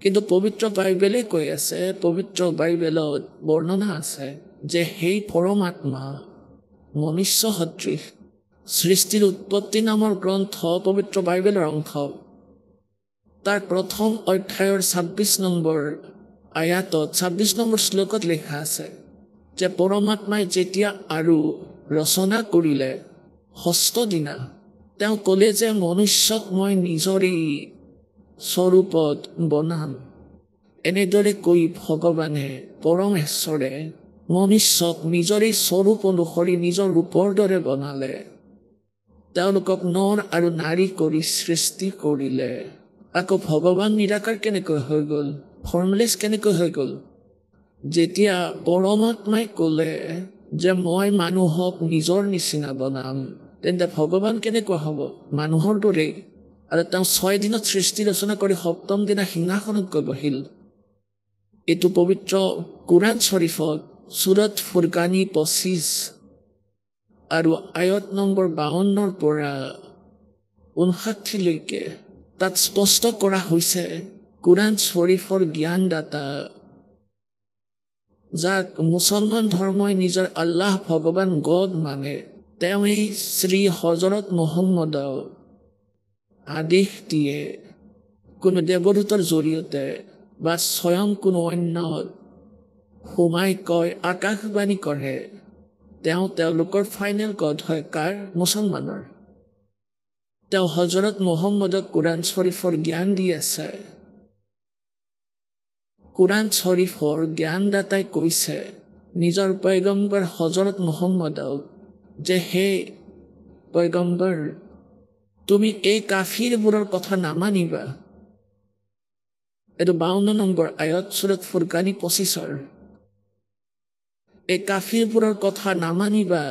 কিন্তু পবিত্ৰ বাইবেলে কৈ আছে, পবিত্ৰ বাইবেলত বৰ্ণনা আছে যে সেই পৰমাত্মা মনুষ্য সদৃশ। সৃষ্টিৰ উৎপত্তি নামৰ গ্ৰন্থ পবিত্ৰ বাইবেলৰ অংশ। তাৰ প্ৰথম অধ্যায়ৰ 26 নম্বৰ আয়াতত 26 নম্বৰ শ্লোকত লিখা আছে যে পৰমাত্মাই যেতিয়া আৰু ৰচনা কৰিলে ষষ্ঠ দিনা তেওঁ ক'লে যে মনুষ্যক মই নিজৰেই স্বৰূপত বনাম। এনেদৰে কৈ ভগৱানে পৰমেশ্বৰে মনুষ্যক নিজৰেই স্বৰূপ অনুসৰি নিজৰ ৰূপৰ দৰে বনালে। তেওঁলোকক নৰ আৰু নাৰী কৰি সৃষ্টি কৰিলে। আকৌ ভগৱান নিৰাকাৰ কেনেকৈ হৈ গ'ল, ফৰ্মলেছ কেনেকৈ হৈ গ'ল? যেতিয়া পৰমাত্মাই ক'লে যে মই মানুহক নিজৰ নিচিনা বনাম, তেন্তে ভগৱান কেনেকুৱা হ'ব? মানুহৰ দৰেই। আৰু তেওঁ 6 দিনত সৃষ্টি ৰচনা কৰি 7ম দিনা সিংহাসনত গৈ বহিল। এইটো পবিত্ৰ কোৰাণ শ্বৰীফত সূৰত ফুৰকানী 25 আৰু আয়াত নম্বৰ 52ৰ পৰা 59 লৈকে তাত স্পষ্ট কৰা হৈছে কোৰাণ শ্বৰীফৰ জ্ঞানদাতা, যাক মুছলমান ধৰ্মই নিজৰ আল্লাহ ভগৱান গড মানে, তেওঁ এই শ্ৰী হজৰত মহম্মদক আদেশ দিয়ে কোনো দেৱদূতৰ জৰিয়তে বা স্বয়ং কোনো অন্য সোমাই কয়, আকাশবাণী কৰে। তেওঁ তেওঁলোকৰ ফাইনেল গড হয়। কাৰ? মুছলমানৰ। তেওঁ হজৰত মহম্মদক কোৰাণ শ্বৰীফৰ জ্ঞান দি আছে। কোৰাণ শ্বৰীফৰ জ্ঞানদাতাই কৈছে নিজৰ পয়গম্বৰ হজৰত মহম্মদক যে হে পয়গম্বৰ, তুমি এই কাফিৰবোৰৰ কথা নামানিবা। এইটো 52 নম্বৰ আয়াত সূৰত ফুৰকানী 25। এই কাফিৰবোৰৰ কথা নামানিবা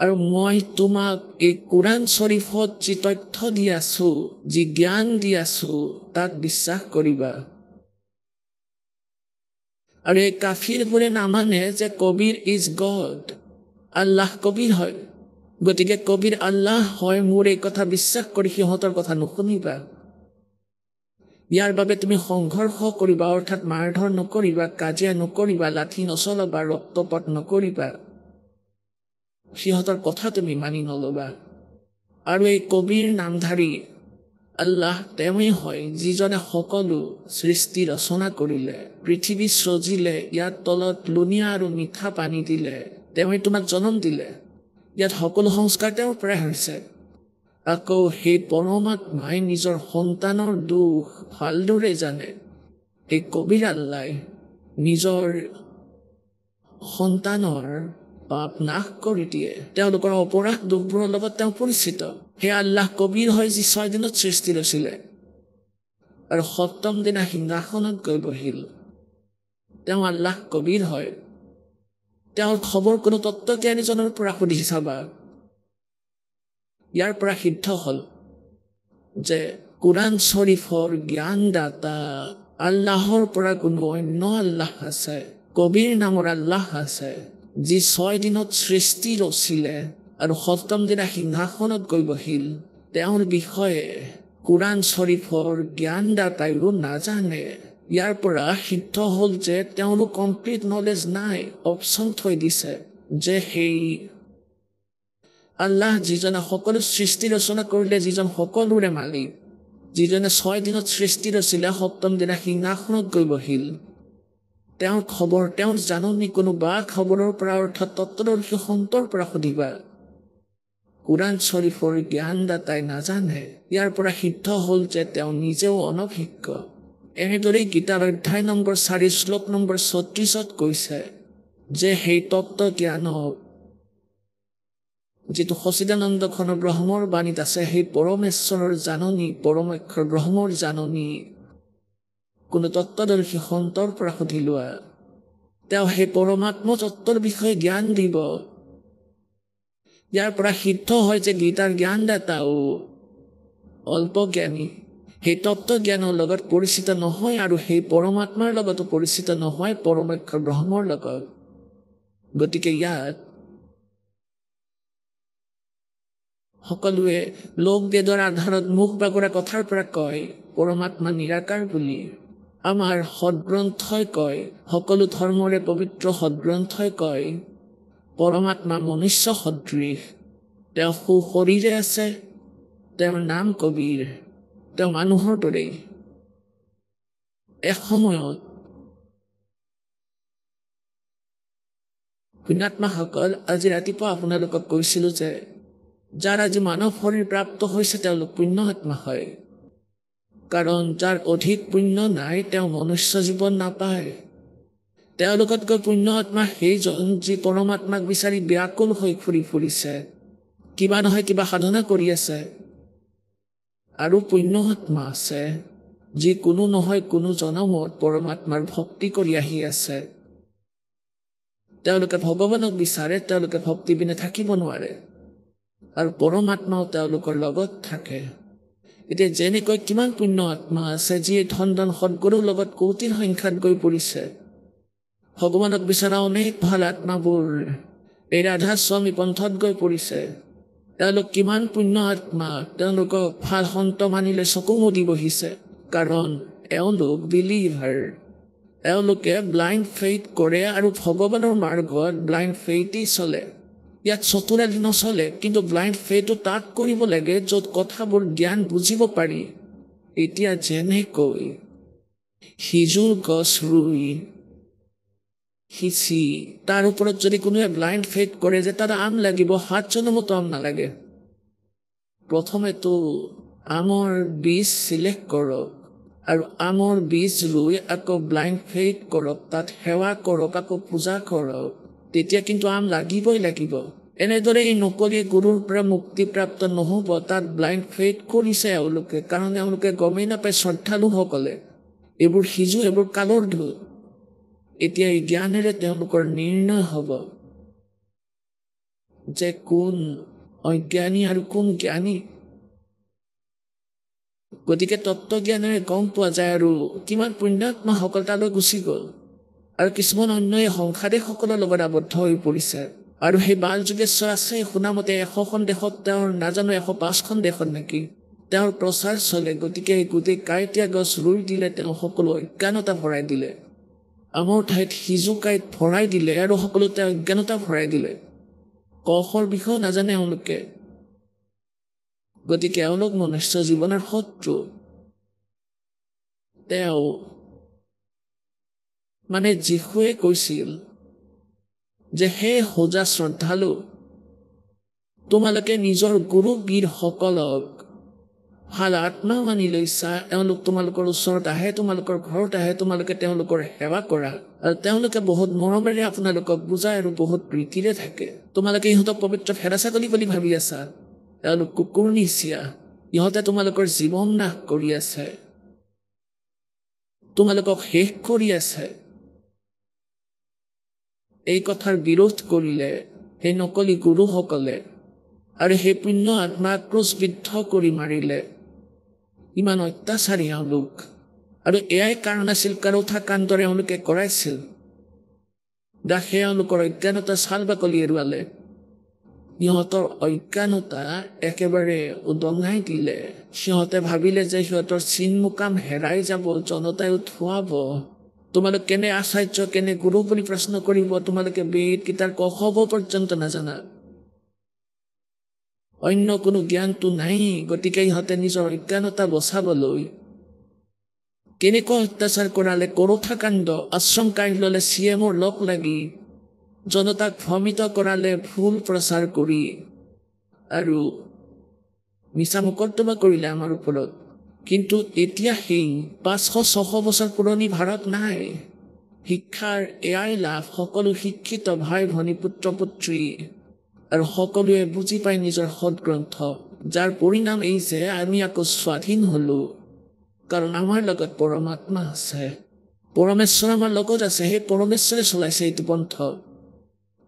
আৰু মই তোমাক এই কোৰাণ শ্বৰীফত যি তথ্য দি আছো, যি জ্ঞান দি আছো, তাক বিশ্বাস কৰিবা। আৰু এই কাফিৰবোৰে নামানে যে কবিৰ ইজ গড, আল্লাহ কবিৰ হয়। গতিকে কবিৰ আল্লাহ হয়, মোৰ এই কথা বিশ্বাস কৰি সিহঁতৰ কথা নুশুনিবা। ইয়াৰ বাবে তুমি সংঘৰ্ষ কৰিবা, অৰ্থাৎ মাৰধৰ নকৰিবা, কাজিয়া নকৰিবা, লাঠি নচলাবা, ৰক্তপাত নকৰিবা। সিহঁতৰ কথা তুমি মানি নলবা। আৰু এই কবিৰ নামধাৰী আল্লাহ তেওঁৱেই হয় যিজনে সকলো সৃষ্টি ৰচনা কৰিলে, পৃথিৱী সজিলে, ইয়াৰ তলত লুণীয়া আৰু মিঠা পানী দিলে। তেওঁৱেই তোমাক জন্ম দিলে। ইয়াত সকলো সংস্কাৰ তেওঁৰ পৰাই হৈছে। আকৌ সেই পৰমাত্মাই নিজৰ সন্তানৰ দুখ ভালদৰে জানে। এই কবিৰ আল্লাই নিজৰ সন্তানৰ পাপ নাশ কৰি দিয়ে। তেওঁলোকৰ অপৰাধ দুখবোৰৰ লগত তেওঁ পৰিচিত। সেই আল্লাহ কবিৰ হয় যি 6 দিনত সৃষ্টি ৰচিলে আৰু 7ম দিনা সিংহাসনত গৈ বহিল। তেওঁ আল্লাহ কবিৰ হয়। তেওঁৰ খবৰ কোনো তত্ত্বজ্ঞানীজনৰ পৰা সুধি চাবা। ইয়াৰ পৰা সিদ্ধ হ'ল যে কোৰাণ শ্বৰীফৰ জ্ঞানদাতা আল্লাহৰ পৰা কোনো অন্য আল্লাহ আছে, কবিৰ নামৰ আল্লাহ আছে, যি 6 দিনত সৃষ্টি ৰচিলে আৰু 7ম দিনা সিংহাসনত গৈ বহিল। তেওঁৰ বিষয়ে কোৰাণ শ্বৰীফৰ জ্ঞানদাতাইও নাজানে। ইয়াৰ পৰা সিদ্ধ হ'ল যে তেওঁৰো কমপ্লিট নলেজ নাই, অপশ্যন থৈ দিছে যে সেই আল্লাহ যিজনে সকলো সৃষ্টি ৰচনা কৰিলে, যিজন সকলোৰে মালিক, যিজনে 6 দিনত সৃষ্টি ৰচিলে, 7ম দিনা সিংহাসনত গৈ বহিল, তেওঁৰ খবৰ, তেওঁৰ জাননী কোনো বা খবৰৰ পৰা অৰ্থাৎ তত্ত্বদৰ্শী সন্তৰ পৰা সুধিবা। কোৰাণ শ্বৰীফৰ জ্ঞানদাতাই নাজানে। ইয়াৰ পৰা সিদ্ধ হ'ল যে তেওঁ নিজেও অনভিজ্ঞ। এনেদৰেই গীতাৰ অধ্যায় নম্বৰ 4 শ্লোক নম্বৰ 36ত কৈছে যে সেই তত্ত্ব জ্ঞানক, যিটো সচিদানন্দ ঘন ব্ৰহ্মৰ বাণীত আছে, সেই পৰমেশ্বৰৰ জাননী, পৰমেশ্বৰ ব্ৰহ্মৰ জাননী কোনো তত্ত্বদৰ্শী সন্তৰ পৰা সুধি লোৱা। তেওঁ সেই পৰমাত্ম তত্ত্বৰ বিষয়ে জ্ঞান দিব। ইয়াৰ পৰা সিদ্ধ হয় যে গীতাৰ জ্ঞানদাতাও অল্প জ্ঞানী। সেই তত্ত্বজ্ঞানৰ লগত পৰিচিত নহয় আৰু সেই পৰমাত্মাৰ লগতো পৰিচিত নহয় পৰমাক্ষ ব্ৰহ্মৰ লগত। গতিকে ইয়াত সকলোৱে লোক বেদৰ আধাৰত মুখ বাগৰা কথাৰ পৰা কয় পৰমাত্মা নিৰাকাৰ বুলি। আমাৰ সদগ্ৰন্থই কয়, সকলো ধৰ্মৰে পবিত্ৰ সদগ্ৰন্থই কয় পৰমাত্মা মনুষ্য সদৃশ। তেওঁ সুশৰীৰে আছে, তেওঁৰ নাম কবিৰ, তেওঁ মানুহৰ দৰেই। এসময়ত পুণ্যাত্মাসকল, আজি ৰাতিপুৱা আপোনালোকক কৈছিলোঁ যে যাৰ আজি মানৱ শৰীৰ প্ৰাপ্ত হৈছে তেওঁলোক পুণ্য আত্মা হয়। কাৰণ যাৰ অধিক পুণ্য নাই তেওঁ মনুষ্য জীৱন নাপায়। তেওঁলোকতকৈ পুণ্য আত্মা সেইজন যি পৰমাত্মাক বিচাৰি ব্যাকুল হৈ ঘূৰি ফুৰিছে, কিবা নহয় কিবা সাধনা কৰি আছে। আৰু পুণ্য আত্মা আছে যি কোনো নহয় কোনো জনমত পৰমাত্মাৰ ভক্তি কৰি আহি আছে। তেওঁলোকে ভগৱানক বিচাৰে, তেওঁলোকে ভক্তি বিনে থাকিব নোৱাৰে আৰু পৰমাত্মাও তেওঁলোকৰ লগত থাকে। এতিয়া যেনেকৈ কিমান পুণ্য আত্মা আছে যিয়ে ধন ধন সদগুৰুৰ লগত কৌটিৰ সংখ্যাত গৈ পৰিছে। ভগৱানক বিচৰা অনেক ভাল আত্মাবোৰ এই ৰাধা স্বামী পন্থত গৈ পৰিছে। তেওঁলোক কিমান পুণ্য আত্মা, তেওঁলোকক ভাল সন্ত মানিলে চকু মুদি বহিছে। কাৰণ এওঁলোক বিলিভাৰ, এওঁলোকে ব্লাইণ্ড ফেইথ কৰে আৰু ভগৱানৰ মাৰ্গত ব্লাইণ্ড ফেইথেই চলে। ইয়াত চতুৰালি নচলে, কিন্তু ব্লাইণ্ড ফেইথো তাত কৰিব লাগে য'ত কথাবোৰ জ্ঞান বুজিব পাৰি। এতিয়া যেনেকৈ সিজুৰ গছ ৰুই সিঁচি তাৰ ওপৰত যদি কোনোৱে ব্লাইণ্ড ফেইথ কৰে যে তাত আম লাগিব, 7 জনমতো আম নালাগে। প্ৰথমেতো আমৰ বীজ চিলেক্ট কৰক আৰু আমৰ বীজ ৰুই আকৌ ব্লাইণ্ড ফেইথ কৰক, তাত সেৱা কৰক, আকৌ পূজা কৰক, তেতিয়া কিন্তু আম লাগিবই লাগিব। এনেদৰে এই নকলি গুৰুৰ পৰা মুক্তিপ্ৰাপ্ত নহ'ব। তাত ব্লাইণ্ড ফেইথ কৰিছে এওঁলোকে, কাৰণ এওঁলোকে গমেই নাপায় শ্ৰদ্ধালুসকলে এইবোৰ সিজু, এইবোৰ কালৰ ধূল। এতিয়া এই জ্ঞানেৰে তেওঁলোকৰ নিৰ্ণয় হ'ব যে কোন অজ্ঞানী আৰু কোন জ্ঞানী। গতিকে তত্ত্বজ্ঞানেৰে গম পোৱা যায় আৰু কিমান পুণ্যাত্মাসকল তালৈ গুচি গ'ল আৰু কিছুমান অন্যই সংসাৰীসকলৰ লগত আবদ্ধ হৈ পৰিছে। আৰু সেই বাল যোগেশ্বৰ আছে শুনামতে 100খন দেশত, তেওঁৰ নাজানো 105খন দেশত নেকি তেওঁৰ প্ৰচাৰ চলে। গতিকে গোটেই কাঁইটীয়া গছ ৰুই দিলে, তেওঁ সকলো অজ্ঞানতা ভৰাই দিলে। আমৰ ঠাইত সিজু কাঁইট ভৰাই দিলে আৰু সকলোতে অজ্ঞানতা ভৰাই দিলে। কফৰ বিষয়েও নাজানে এওঁলোকে। গতিকে এওঁলোক মনুষ্য জীৱনৰ শত্ৰু। তেওঁ মানে যীশুৱে কৈছিল যে হে হোজা শ্ৰদ্ধালু, তোমালোকে নিজৰ গুৰু বীৰসকলক ভাল আত্মা মানি লৈছা, এওঁলোক তোমালোকৰ ওচৰত আহে, তোমালোকৰ ঘৰত আহে, তোমালোকে তেওঁলোকৰ সেৱা কৰা আৰু তেওঁলোকে বহুত মৰমেৰে আপোনালোকক বুজায় আৰু বহুত প্ৰীতিৰে থাকে। তোমালোকে ইহঁতক পবিত্ৰ ফেৰা ছাগলী বুলি ভাবি আছা, এওঁলোক কুকুৰ নিচিয়া। ইহঁতে তোমালোকৰ জীৱন নাশ কৰি আছে, তোমালোকক শেষ কৰি আছে। এই কথাৰ বিৰোধ কৰিলে সেই নকলি গুৰুসকলে আৰু সেই পুণ্য আত্মাক ক্ৰুশবিদ্ধ কৰি মাৰিলে। ইমান অত্যাচাৰী এওঁলোক। আৰু এয়াই কাৰণ আছিল কাৰোথা কাণ্ডৰে এওঁলোকে কৰাইছিল। দাসে এওঁলোকৰ অজ্ঞানতা ছাল বাকলি এৰুৱালে। সিহঁতৰ অজ্ঞানতা একেবাৰে উদঙাই দিলে। সিহঁতে ভাবিলে যে সিহঁতৰ চিন মুকাম হেৰাই যাব, জনতাই উঠুৱাব। তোমালোক কেনে আচাৰ্য, কেনে গুৰু বুলি প্ৰশ্ন কৰিব, তোমালোকে বেদ গীতাৰ ক খ গ পৰ্যন্ত নাজানা, অন্য কোনো জ্ঞানটো নাই। গতিকে ইহঁতে নিজৰ অজ্ঞানতা বচাবলৈ কেনেকুৱা অত্যাচাৰ কৰালে। কৰোথা কাণ্ড, আশ্ৰম কাঢ়ি ল'লে CMৰ লগ লাগি, জনতাক ভ্ৰমিত কৰালে ভুল প্ৰচাৰ কৰি আৰু মিছা মোকৰ্দমা কৰিলে আমাৰ ওপৰত। কিন্তু এতিয়া সেই 500-600 বছৰ পুৰণি ভাৰত নাই। শিক্ষাৰ এয়াই লাভ, সকলো শিক্ষিত ভাই ভনী পুত্ৰ পুত্ৰী আৰু সকলোৱে বুজি পায় নিজৰ সদগ্ৰন্থ, যাৰ পৰিণাম এই যে আমি আকৌ স্বাধীন হলো। কাৰণ আমাৰ লগত পৰমাত্মা আছে, পৰমেশ্বৰ আমাৰ লগত আছে। সেই পৰমেশ্বৰে চলাইছে এইটো পন্থ,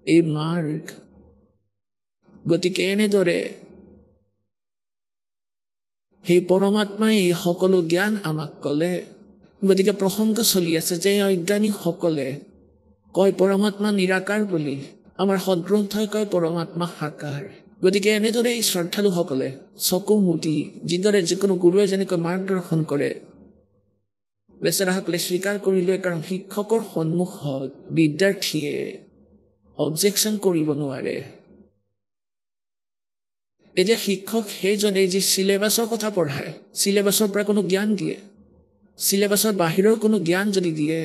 এই মাৰ্গ। গতিকে এনেদৰে সেই পৰমাত্মাই এই সকলো জ্ঞান আমাক ক'লে। গতিকে প্ৰসংগ চলি আছে যে অজ্ঞানীসকলে কয় পৰমাত্মা নিৰাকাৰ বুলি, আমাৰ সদগ্ৰন্থই কয় পৰমাত্মা সাকাৰ। গতিকে এনেদৰে এই শ্ৰদ্ধালুসকলে চকু মুদি যিদৰে যিকোনো গুৰুৱে যেনেকৈ মাৰ্গদৰ্শন কৰে বেচেৰাসকলে স্বীকাৰ কৰিলে, কাৰণ শিক্ষকৰ সন্মুখত বিদ্যাৰ্থীয়ে অবজেকশ্যন কৰিব নোৱাৰে। এতিয়া শিক্ষক সেইজনে যি চিলেবাছৰ কথা পঢ়ায়, চিলেবাছৰ পৰা কোনো জ্ঞান দিয়ে, চিলেবাছৰ বাহিৰৰ কোনো জ্ঞান যদি দিয়ে,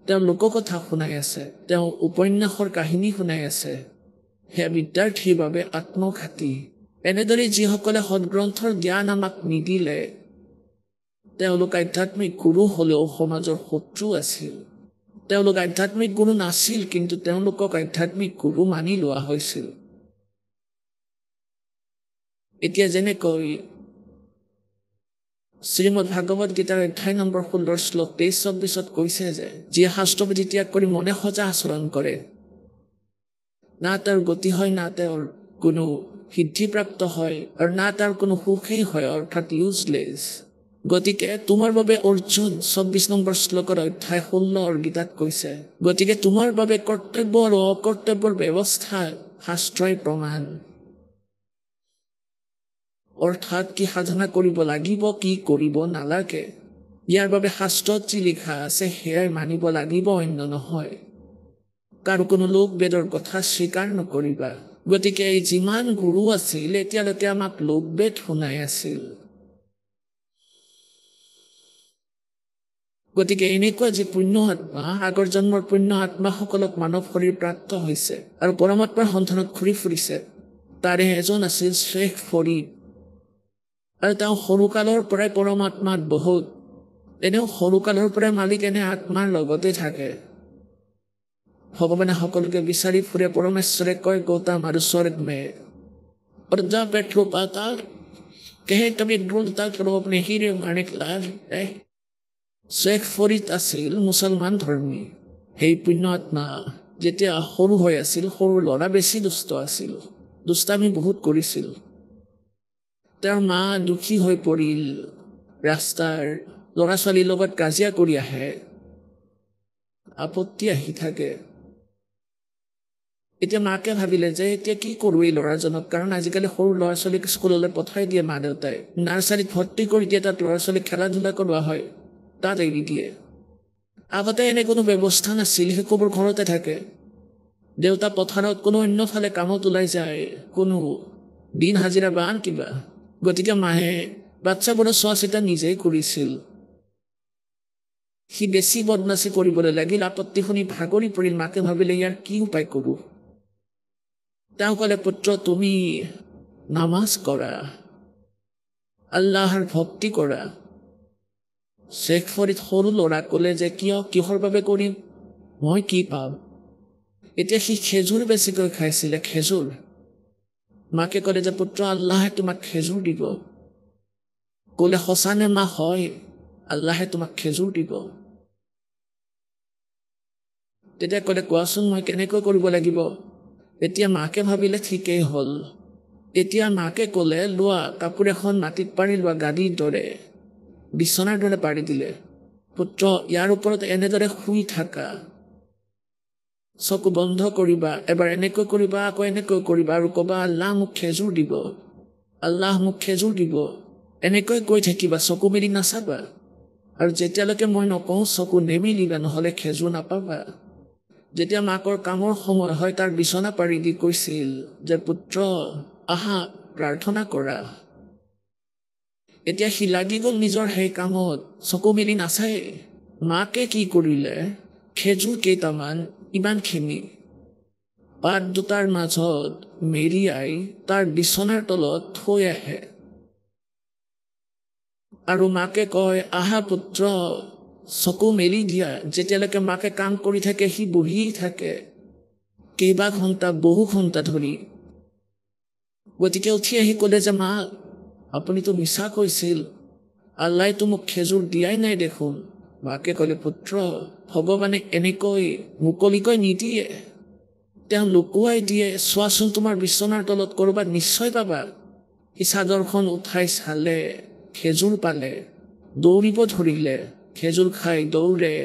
তেওঁ লোককথা শুনাই আছে, তেওঁ উপন্যাসৰ কাহিনী শুনাই আছে, সেয়া বিদ্যাৰ্থীৰ বাবে আত্মঘাতী। এনেদৰে যিসকলে সদগ্ৰন্থৰ জ্ঞান আমাক নিদিলে তেওঁলোক আধ্যাত্মিক গুৰু হ'লেও সমাজৰ শত্ৰু আছিল। তেওঁলোক আধ্যাত্মিক গুৰু নাছিল, কিন্তু তেওঁলোকক আধ্যাত্মিক গুৰু মানি লোৱা হৈছিল। এতিয়া যেনেকৈ শ্ৰীমদ ভাগৱত গীতাৰ অধ্যায় নম্বৰ 16 শ্লোক 23-24 কৈছে যে যিয়ে শাস্ত্ৰবিধি ত্যাগ কৰি মনে সজা আচৰণ কৰে, না তেওঁৰ গতি হয়, না তেওঁৰ কোনো সিদ্ধিপ্ৰাপ্ত হয়, আৰু না তাৰ কোনো সুখেই হয়, অৰ্থাৎ ইউজলেছ। গতিকে তোমাৰ বাবে অৰ্জুন 24 নম্বৰ শ্লোকৰ অধ্যায় 16 গীতাত কৈছে, গতিকে তোমাৰ বাবে কৰ্তব্য আৰু অকৰ্তব্যৰ ব্যৱস্থা শাস্ত্ৰই প্ৰমাণ। অৰ্থাৎ কি সাধনা কৰিব লাগিব, কি কৰিব নালাগে, ইয়াৰ বাবে শাস্ত্ৰত যি লিখা আছে সেয়াই মানিব লাগিব, অন্য নহয়। কাৰো কোনো লোক বেদৰ কথা স্বীকাৰ নকৰিবা। গতিকে এই যিমান গুৰু আছিল এতিয়ালৈকে আমাক লোক বেদ শুনাই আছিল। গতিকে এনেকুৱা যি পুণ্য আত্মা, আগৰ জন্মৰ পুণ্য আত্মাসকলক মানৱ শৰীৰ প্ৰাপ্ত হৈছে আৰু পৰমাত্মাৰ সন্ধানত ঘূৰি ফুৰিছে, তাৰে এজন আছিল শ্বেখ ফৰিদ। আৰু তেওঁ সৰুকালৰ পৰাই পৰমাত্মাত বহুত, এনেও সৰুকালৰ পৰাই মালিক এনে আত্মাৰ লগতে থাকে। ভগৱানে সকলোকে বিচাৰি ফুৰে। পৰমেশ্বৰে কয় গৌতম আৰু স্বৰ্গ মে और जब बैठो पाता कहे तभी ढूंढता करो अपने हीरे माणिक लाल। শ্বেখ ফৰিদ আছিল মুছলমান ধৰ্মী। সেই পুণ্য আত্মা যেতিয়া সৰু হৈ আছিল, সৰু ল'ৰা, বেছি দুষ্ট আছিল, দুষ্টামি বহুত কৰিছিল। তেওঁৰ মা দুখী হৈ পৰিল, ৰাস্তাৰ ল'ৰা ছোৱালীৰ লগত কাজিয়া কৰি আহে, আপত্তি আহি থাকে। এতিয়া মাকে ভাবিলে যে এতিয়া কি কৰোঁ এই ল'ৰাজনক, কাৰণ আজিকালি সৰু ল'ৰা ছোৱালীক স্কুললৈ পঠাই দিয়ে মা দেউতাই, নাৰ্চাৰীত ভৰ্তি কৰি দিয়ে, তাত ল'ৰা ছোৱালীক খেলা ধূলা কৰোৱা হয়, তাত এৰি দিয়ে। আগতে এনে কোনো ব্যৱস্থা নাছিল, শিশুবোৰ ঘৰতে থাকে, দেউতা পথাৰত, কোনো অন্যফালে কামত ওলাই যায়, কোনো দিন হাজিৰা বা আন কিবা। গতিকে মাহে বাচ্চাবোৰৰ চোৱা চিতা নিজেই কৰিছিল। সি বেছি বদমাচি কৰিবলৈ লাগিল, আপত্তি শুনি ভাগৰি পৰিল। মাকে ভাবিলে ইয়াৰ কি উপায় কৰোঁ। তেওঁ ক'লে, পুত্ৰ তুমি নামাজ কৰা, আল্লাহৰ ভক্তি কৰা। শ্বেখ ফৰিদ সৰু ল'ৰা ক'লে যে কিহৰ বাবে কৰিম, মই কি পাম। এতিয়া সি খেজুৰ বেছিকৈ খাইছিলে, খেজুৰ। মাকে ক'লে যে পুত্ৰ আল্লাহে তোমাক খেজুৰ দিব। ক'লে সঁচানে মা? হয়, আল্লাহে তোমাক খেজুৰ দিব। তেতিয়া ক'লে কোৱাচোন মই কেনেকৈ কৰিব লাগিব। এতিয়া মাকে ভাবিলে ঠিকেই হ'ল। এতিয়া মাকে ক'লে লোৱা কাপোৰ এখন মাটিত পাৰি লোৱা, গাদীৰ দৰে, বিচনাৰ দৰে পাৰি দিলে। পুত্ৰ ইয়াৰ ওপৰত এনেদৰে শুই থাকা, চকু বন্ধ কৰিবা, এবাৰ এনেকৈ কৰিবা, আকৌ এনেকৈ কৰিবা, আৰু ক'বা আল্লাহ মোক খেজুৰ দিব, আল্লাহ মোক খেজুৰ দিব। এনেকৈ কৈ থাকিবা, চকু মেলি নাচাবা, আৰু যেতিয়ালৈকে মই নকওঁ চকু নেমেলিবা, নহ'লে খেজুৰ নাপাবা। যেতিয়া মাকৰ কামৰ সময় হয় তাৰ বিচনা পাৰি দি কৈছিল যে পুত্ৰ আহা প্ৰাৰ্থনা কৰা। এতিয়া সি লাগি গ'ল নিজৰ সেই কামত, চকু মেলি নাচায়। মাকে কি কৰিলে, খেজুৰ কেইটামান ইমানখিনি পাত দুটাৰ মাজত মেৰিয়াই তাৰ বিচনাৰ তলত থৈ আহে, আৰু মাকে কয় আহা পুত্ৰ চকু মেলি দিয়া। যেতিয়ালৈকে মাকে কাম কৰি থাকে সি বহি থাকে কেইবা ঘণ্টা, বহু ঘণ্টা ধৰি। গতিকে উঠি আহি ক'লে যে মা আপুনিতো মিছা কৈছিল, আল্লাহতো মোক খেজুৰ দিয়াই নাই দেখোন। মাকে ক'লে পুত্ৰ ভগৱানে এনেকৈ মুকলিকৈ নিদিয়ে, তেওঁ লুকুৱাই দিয়ে। চোৱাচোন তোমাৰ বিচনাৰ তলত ক'ৰবাত নিশ্চয় পাবা। সি চাদৰখন উঠাই চালে, খেজুৰ পালে দৌৰিব ধৰিলে খেজুৰ খাই দৌৰে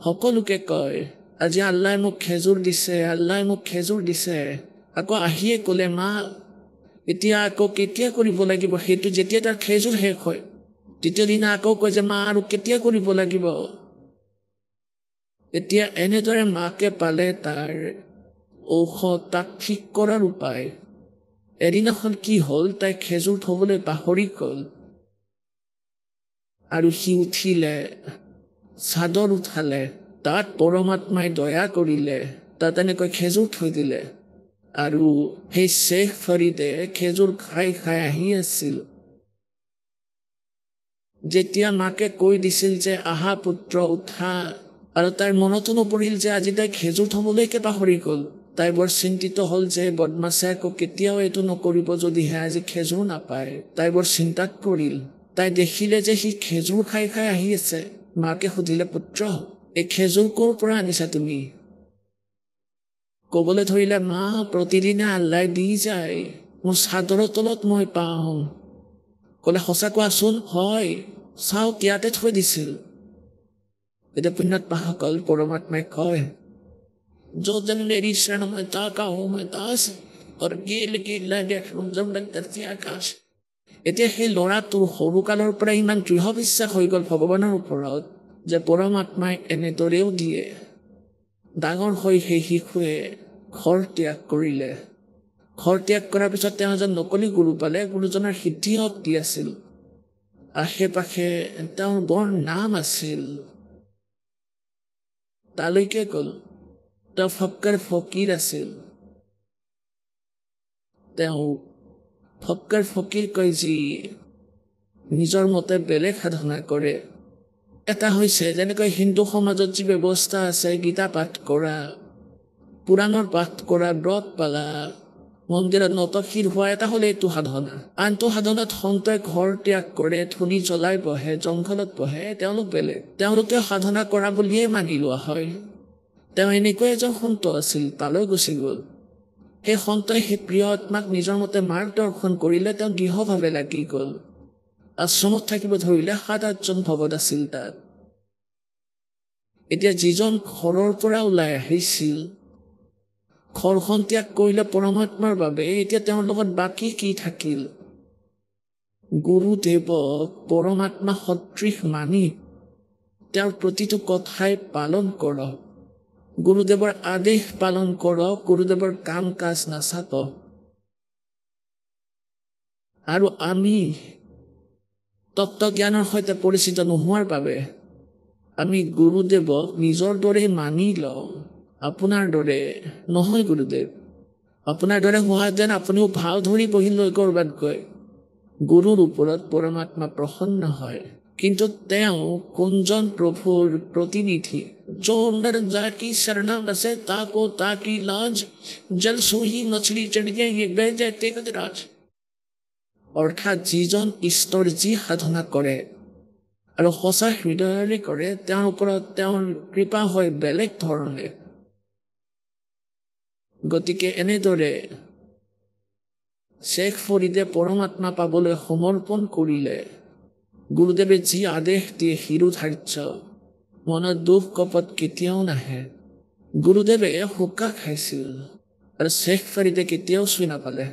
সকলোকে কয় আজি আল্লাহে মোক খেজুৰ দিছে আল্লাহে মোক খেজুৰ দিছে আকৌ আহিয়ে ক'লে মা এতিয়া আকৌ কেতিয়া কৰিব লাগিব সেইটো যেতিয়া তাৰ খেজুৰ শেষ হয় দ্বিতীয় দিনা আকৌ কয় যে মা আৰু কেতিয়া কৰিব লাগিব এতিয়া এনেদৰে মাকে পালে তাৰ ঔষধ তাক ঠিক কৰাৰ উপায় এদিনাখন কি হ'ল তাই খেজুৰ থবলৈ পাহৰি গ'ল আৰু সি উঠিলে চাদৰ উঠালে তাত পৰমাত্মাই দয়া কৰিলে তাত এনেকৈ খেজুৰ থৈ দিলে আৰু সেই শ্বেখ ফৰিদে খেজুৰ খাই খাই আহি আছিল যেতিয়া মাকে কৈ দিছিল যে আহা পুত্ৰ উঠা আৰু তাইৰ মনতো নপৰিল যে আজি তাই খেজুৰ থবলৈকে পাহৰি গ'ল তাই বৰ চিন্তিত হ'ল যে বদমাছে আকৌ কেতিয়াও এইটো নকৰিব যদিহে আজি খেজুৰ নাপায় তাই বৰ চিন্তাত পৰিল তাই দেখিলে যে সি খেজুৰ খাই খাই আহি আছে মাকে সুধিলে পুত্ৰ এই খেজুৰ ক'ৰ পৰা আনিছা তুমি ক'বলৈ ধৰিলে মা প্ৰতিদিনে আল্লাই দি যায় মোৰ চাদৰৰ তলত মই পাওঁ ক'লে সঁচা কোৱাচোন হয় চাওক ইয়াতে থৈ দিছিল এতিয়া পুণ্যাত্মাসকল পৰমাত্মাই কয় जो जन मेरी शरण में ताका हूं मैं दास और गेल की लगे जमन धरती आकाश এতিয়া সেই ল'ৰাটোৰ সৰুকালৰ পৰা ইমান দৃঢ় বিশ্বাস হৈ গ'ল ভগৱানৰ ওপৰত যে পৰমাত্মাই এনেদৰেও দিয়ে ডাঙৰ হৈ সেই শিশুৱে ঘৰ ত্যাগ কৰিলে ঘৰ ত্যাগ কৰাৰ পিছত তেওঁ এজন নকলি গুৰু পালে গুৰুজনৰ সিদ্ধি শক্তি আছিল আশে পাশে তেওঁৰ বৰ নাম আছিল তালৈকে গ'ল তেওঁ ফক্কৰ ফকীৰ আছিল তেওঁ ফক্কৰ ফকীৰ কয় যি নিজৰ মতে বেলেগ সাধনা কৰে এটা হৈছে যেনেকৈ হিন্দু সমাজত যি ব্যৱস্থা আছে গীতা পাঠ কৰা পুৰাণৰ পাঠ কৰা ব্ৰত পালা মন্দিৰত নতশিৰ হোৱা এটা হ'লে এইটো সাধনা আনটো সাধনাত সন্তই ঘৰ ত্যাগ কৰে ধূলি জ্বলাই বহে জংঘলত বহে তেওঁলোক বেলেগ তেওঁলোকে সাধনা কৰা বুলিয়ে মানি লোৱা হয় তেওঁ এনেকৈ এজন সন্ত আছিল তালৈ গুচি গ'ল সেই সন্তই সেই প্ৰিয় আত্মাক নিজৰ মতে মাৰ্গদৰ্শন কৰিলে তেওঁ দৃঢ়ভাৱে লাগি গ'ল আশ্ৰমত থাকিব ধৰিলে ৭-৮জন ভকত আছিল তাত এতিয়া যিজন ঘৰৰ পৰা ওলাই আহিছিল ঘৰখন ত্যাগ কৰিলে পৰমাত্মাৰ বাবে এতিয়া তেওঁৰ লগত বাকী কি থাকিল গুৰুদেৱক পৰমাত্মা সদৃশ মানি তেওঁৰ প্ৰতিটো কথাই পালন কৰক গুৰুদেৱৰ আদেশ পালন কৰক গুৰুদেৱৰ কাম কাজ নাচাতক আৰু আমি তত্ত্বজ্ঞানৰ সৈতে পৰিচিত নোহোৱাৰ বাবে আমি গুৰুদেৱক নিজৰ দৰে মানি লওঁ আপোনাৰ দৰে নহয় গুৰুদেৱ আপোনাৰ দৰে হোৱাহেঁতেন আপুনিও ভাও ধৰি বহি লৈ ক'ৰবাত গৈ গুৰুৰ ওপৰত পৰমাত্মা প্ৰসন্ন হয় কিন্তু তেওঁ কোনজন প্ৰভুৰ প্ৰতিনিধি जोৰ যাকি শৰণম আছে তাকো তাকি লাজ জল সোহি মছলি চঢ়িয়ে ये बह जाते गजराज অৰ্থাৎ যিজন ঈশ্বৰ যি সাধনা কৰে আৰু সঁচা হৃদয়েৰে কৰে তেওঁৰ ওপৰত তেওঁৰ কৃপা হয় বেলেগ ধৰণে গতিকে এনেদৰে শ্বেখ ফৰিদে পৰমাত্মা পাবলৈ সমৰ্পণ কৰিলে গুৰুদেৱে যি আদেশ দিয়ে শিৰোধাৰ্য মনত দুখ কপট কেতিয়াও নাহে গুৰুদেৱে হুক্কা খাইছিল আৰু শ্বেখ ফৰিদে কেতিয়াও চুই নাপালে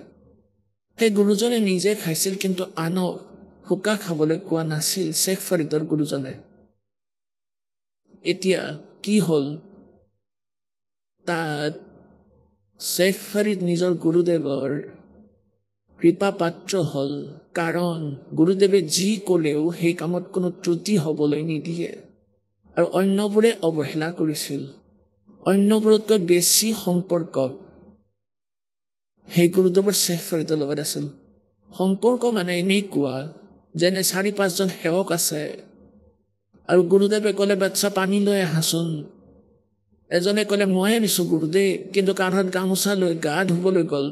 সেই গুৰুজনে নিজে খাইছিল কিন্তু আনক হুক্কা খাবলৈ কোৱা নাছিল শ্বেখ ফৰিদৰ গুৰুজনে এতিয়া কি হ'ল তাত শ্বেখ ফৰিদ নিজৰ গুৰুদেৱৰ কৃপা পাত্ৰ হ'ল কাৰণ গুৰুদেৱে যি ক'লেও সেই কামত কোনো ত্ৰুটি হ'বলৈ নিদিয়ে আৰু অন্যবোৰে অৱহেলা কৰিছিল অন্যবোৰতকৈ বেছি সম্পৰ্ক সেই গুৰুদেৱৰ শ্বেখ ফৰিদৰ লগত আছিল সম্পৰ্ক মানে এনেকুৱা যেনে ৪-৫জন সেৱক আছে আৰু গুৰুদেৱে ক'লে বাচ্চা পানী লৈ আহাচোন এজনে ক'লে মই আনিছোঁ গুৰুদেৱ কিন্তু কান্ধত গামোচা লৈ গা ধুবলৈ গ'ল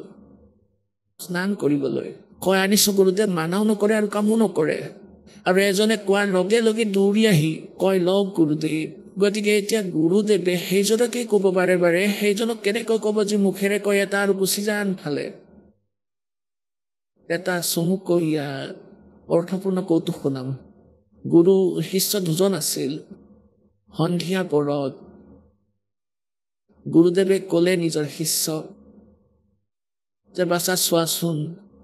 স্নান কৰিবলৈ কয় আনিছোঁ গুৰুদেৱ মানাও নকৰে আৰু কামো নকৰে আৰু এজনে কোৱাৰ লগে লগে দৌৰি আহি কয় লওক গুৰুদেৱ গতিকে এতিয়া গুৰুদেৱে সেইজনকে ক'ব বাৰে বাৰে সেইজনক কেনেকৈ ক'ব যে মুখেৰে কয় এটা আৰু গুচি যায় আনফালে এটা চমুকীয়া অৰ্থপূৰ্ণ কৌতুক শুনাম। গুৰু শিষ্য দুজন আছিল। সন্ধিয়া পৰত গুৰুদেৱে ক'লে নিজৰ শিষ্যক যে বাছা চোৱাচোন,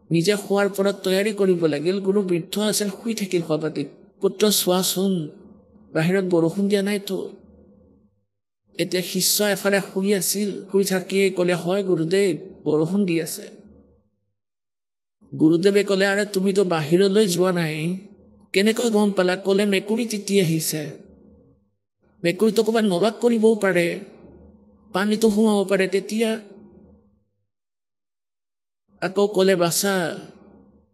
নিজে শোৱাৰ পৰত তৈয়াৰী কৰিব লাগিল। গুৰু বৃদ্ধ আছিল, শুই থাকিল সবাতিত। পুত্ৰ চোৱাচোন, বাহিৰত বৰষুণ দিয়া নাইতো। এতিয়া শিষ্য এফালে শুই আছিল, শুই থাকিয়ে ক'লে হয় গুৰুদেৱ, বৰষুণ দি আছে। গুৰুদেৱে ক'লে আৰে তুমিতো বাহিৰলৈ যোৱা নাই, কেনেকৈ গম পালা? ক'লে মেকুৰী তিতি আহিছে। মেকুৰীটো ক'ৰবাত নলাত কৰিবও পাৰে, পানীটো সোমাব পাৰে। তেতিয়া আকৌ ক'লে বাছা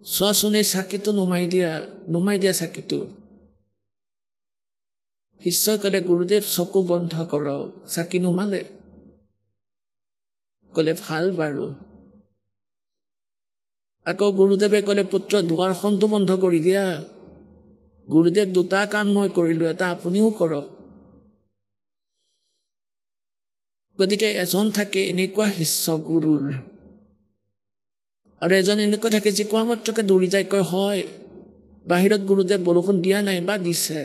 চোৱাচোন, এই চাকিটো নুমাই দিয়া চাকিটো। শিষ্যই ক'লে গুৰুদেৱ চকু বন্ধ কৰক। চাকি নুমালে। ক'লে ভাল বাৰু। আকৌ গুৰুদেৱে ক'লে পুত্ৰ দুৱাৰখনটো বন্ধ কৰি দিয়া। গুৰুদেৱ দুটা কাম মই কৰিলো, এটা আপুনিও কৰক। গতিকে এজন থাকে এনেকুৱা শিষ্য গুৰুৰ, আৰু এজন এনেকুৱা থাকে যি কোৱা মাত্ৰকে দৌৰি যায়, কয় হয় বাহিৰত গুৰুদেৱ বৰষুণ দিয়া নাই বা দিছে,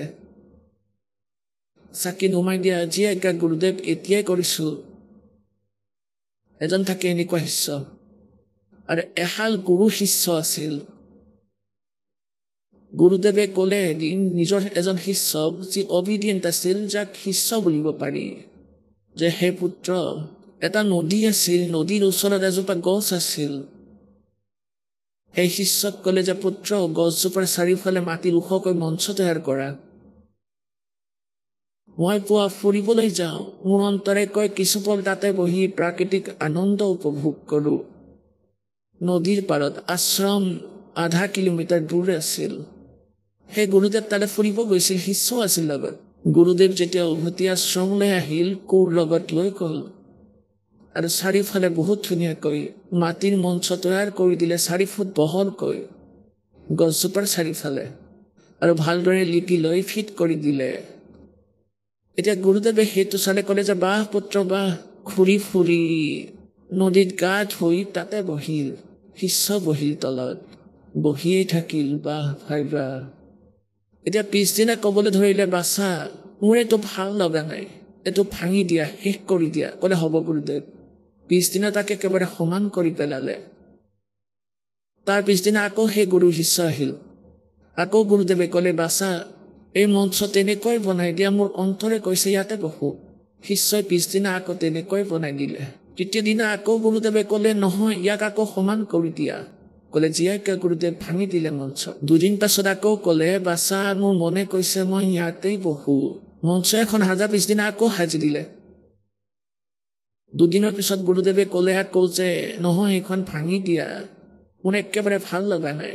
চাকি নুমাই দিয়া, যি আজ্ঞা গুৰুদেৱ এতিয়াই কৰিছো। এজন থাকে এনেকুৱা শিষ্য। আৰু এহাল গুৰু শিষ্য আছিল। গুৰুদেৱে ক'লে নিজৰ এজন শিষ্যক যি অবিডিয়েণ্ট আছিল, যাক শিষ্য বুলিব পাৰি, যে হে পুত্ৰ, এটা নদী আছিল, নদীৰ ওচৰত এজোপা গছ আছিল। সেই শিষ্যক ক'লে যে পুত্ৰ, গছজোপাৰ চাৰিওফালে মাটিৰ ওখকৈ মঞ্চ তৈয়াৰ কৰা। মই পুৱা ফুৰিবলৈ যাওঁ, মোৰ অন্তৰে কয় কিছুপল তাতে বহি প্ৰাকৃতিক আনন্দ উপভোগ কৰো। নদীৰ পাৰত আশ্ৰম ০.৫ কিলোমিটাৰ দূৰ আছিল। সেই গুৰুদেৱ তালে ফুৰিব গৈছিল, শিষ্য আছিল লগত। গুৰুদেৱ যেতিয়া উভতি আশ্ৰমলৈ আহিল, কোৰ লগত লৈ গ'ল আৰু চাৰিওফালে বহুত ধুনীয়াকৈ মাটিৰ মঞ্চ তৈয়াৰ কৰি দিলে, ৪ ফুট বহলকৈ গছজোপাৰ চাৰিওফালে, আৰু ভালদৰে লিপি লৈ ফিট কৰি দিলে। এতিয়া গুৰুদেৱে সেইটো চালে, ক'লে যে বাহ পুত্ৰ বাহ, ঘূৰি ফুৰি নদীত গা ধুই তাতে বহিল। শিষ্য বহিল তলত, বহিয়েই থাকিল, বাহ ভাই বাহ। এতিয়া পিছদিনা ক'বলৈ ধৰিলে বাছা মোৰ এইটো ভাল লগা নাই, এইটো ভাঙি দিয়া, শেষ কৰি দিয়া। ক'লে হ'ব গুৰুদেৱ। পিছদিনা তাকে একেবাৰে সমান কৰি পেলালে। তাৰ পিছদিনা আকৌ সেই গুৰু শিষ্য আহিল। আকৌ গুৰুদেৱে ক'লে বাছা এই মঞ্চ তেনেকৈ বনাই দিয়া, মোৰ অন্তৰে কৈছে ইয়াতে বহো। শিষ্যই পিছদিনা আকৌ তেনেকৈ বনাই দিলে। তৃতীয় দিনা আকৌ গুৰুদেৱে ক'লে নহয়, ইয়াক আকৌ সমান কৰি দিয়া। ক'লে জীয়াকে গুৰুদেৱ, ভাঙি দিলে মঞ্চ। ২ দিন পাছত আকৌ ক'লে বাছা মোৰ মনে কৈছে মই ইয়াতেই বহো। মঞ্চ এখন সাজা পিছদিনা আকৌ সাজি দিলে। ২ দিনৰ পিছত গুৰুদেৱে ক'লে আকৌ যে নহয়, এইখন ভাঙি দিয়া, মোৰ একেবাৰে ভাল লগা নাই।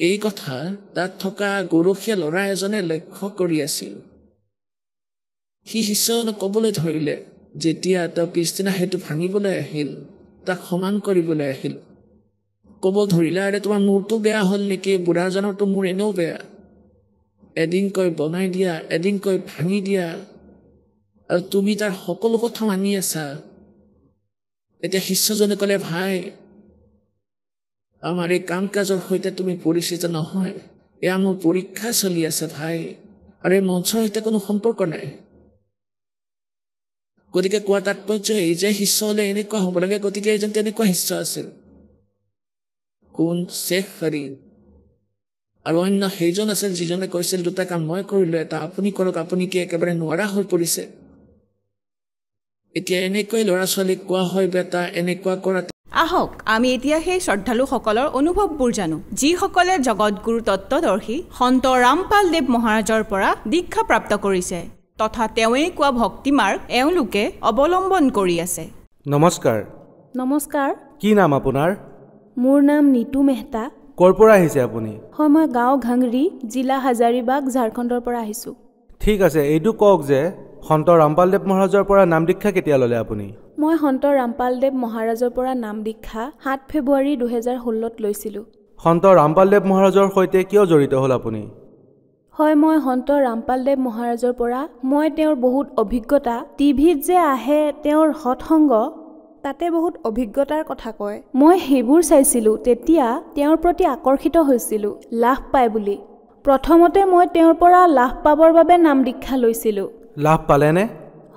এই কথা তাত থকা গৰখীয়া ল'ৰা এজনে লক্ষ্য কৰি আছিল। সি শিষ্যজনক ক'বলৈ ধৰিলে, যেতিয়া তেওঁ পিছদিনা সেইটো ভাঙিবলৈ আহিল, তাক সমান কৰিবলৈ আহিল, ক'ব ধৰিলে আৰে তোমাৰ মূৰটো বেয়া হ'ল নেকি? বুঢ়াজনৰতো মূৰ এনেও বেয়া। এদিন কৈ বনাই দিয়া, এদিন কৈ ভাঙি দিয়া, আৰু তুমি তাৰ সকলো কথা মানি আছা। এতিয়া শিষ্যজনে ক'লে ভাই, আমাৰ এই কাম কাজৰ সৈতে তুমি পৰিচিত নহয়, এয়া মোৰ পৰীক্ষা চলি আছে ভাই, আৰু এই মঞ্চৰ সৈতে কোনো সম্পৰ্ক নাই। গতিকে কোৱা তাৎপৰ্য এই যে শিষ্য হ'লে এনেকুৱা হ'ব লাগে। গতিকে এজন তেনেকুৱা শিষ্য আছিল। কোন? শ্বেখ ফৰিদ। আৰু অন্য সেইজন আছিল যিজনে কৈছিল ২টা কাম মই কৰিলো, এটা আপুনি কৰক। আপুনি কি একেবাৰে নোৱাৰা হৈ পৰিছে? এতিয়া এনেকৈ ল'ৰা ছোৱালীক কোৱা হয় বেটা, এনেকুৱা কৰা। আহক আমি এতিয়া সেই শ্ৰদ্ধালুসকলৰ অনুভৱবোৰ জানো, যিসকলে জগতগুৰু তত্ত্বদৰ্শী সন্ত ৰামপাল দেৱ মহাৰাজৰ পৰা দীক্ষা প্ৰাপ্ত কৰিছে, তথা তেওঁৱেই কোৱা ভক্তি মাৰ্গ এওঁলোকে অৱলম্বন কৰি আছে। নমস্কাৰ। নমস্কাৰ। কি নাম আপোনাৰ? মোৰ নাম নীতু মেহতা। ক'ৰ পৰা আহিছে আপুনি? হয়, মই গাঁও ঘাংৰি, জিলা হাজাৰিবাগ, ঝাৰখণ্ডৰ পৰা আহিছোঁ। ঠিক আছে, এইটো কওক যে সন্ত ৰামপাল দেৱ মহাৰাজৰ পৰা নাম দীক্ষা কেতিয়া ল'লে আপুনি? মই সন্ত ৰামপাল দেৱ মহাৰাজৰ পৰা নাম দীক্ষা ৭ ফেব্ৰুৱাৰী ২০১৬ত লৈছিলোঁ। সন্ত ৰামপাল দেৱ মহাৰাজৰ সৈতে কিয় জড়িত হ'ল আপুনি? হয়, মই সন্ত ৰামপাল দেৱ মহাৰাজৰ পৰা মই তেওঁৰ বহুত অভিজ্ঞতা, টিভিত যে আহে তেওঁৰ সৎসংগ, তাতে বহুত অভিজ্ঞতাৰ কথা কয়। মই সেইবোৰ চাইছিলোঁ, তেতিয়া তেওঁৰ প্ৰতি আকৰ্ষিত হৈছিলোঁ, লাভ পায় বুলি। প্ৰথমতে মই তেওঁৰ পৰা লাভ পাবৰ বাবে নাম দীক্ষা লৈছিলোঁ। লাভ পালেনে?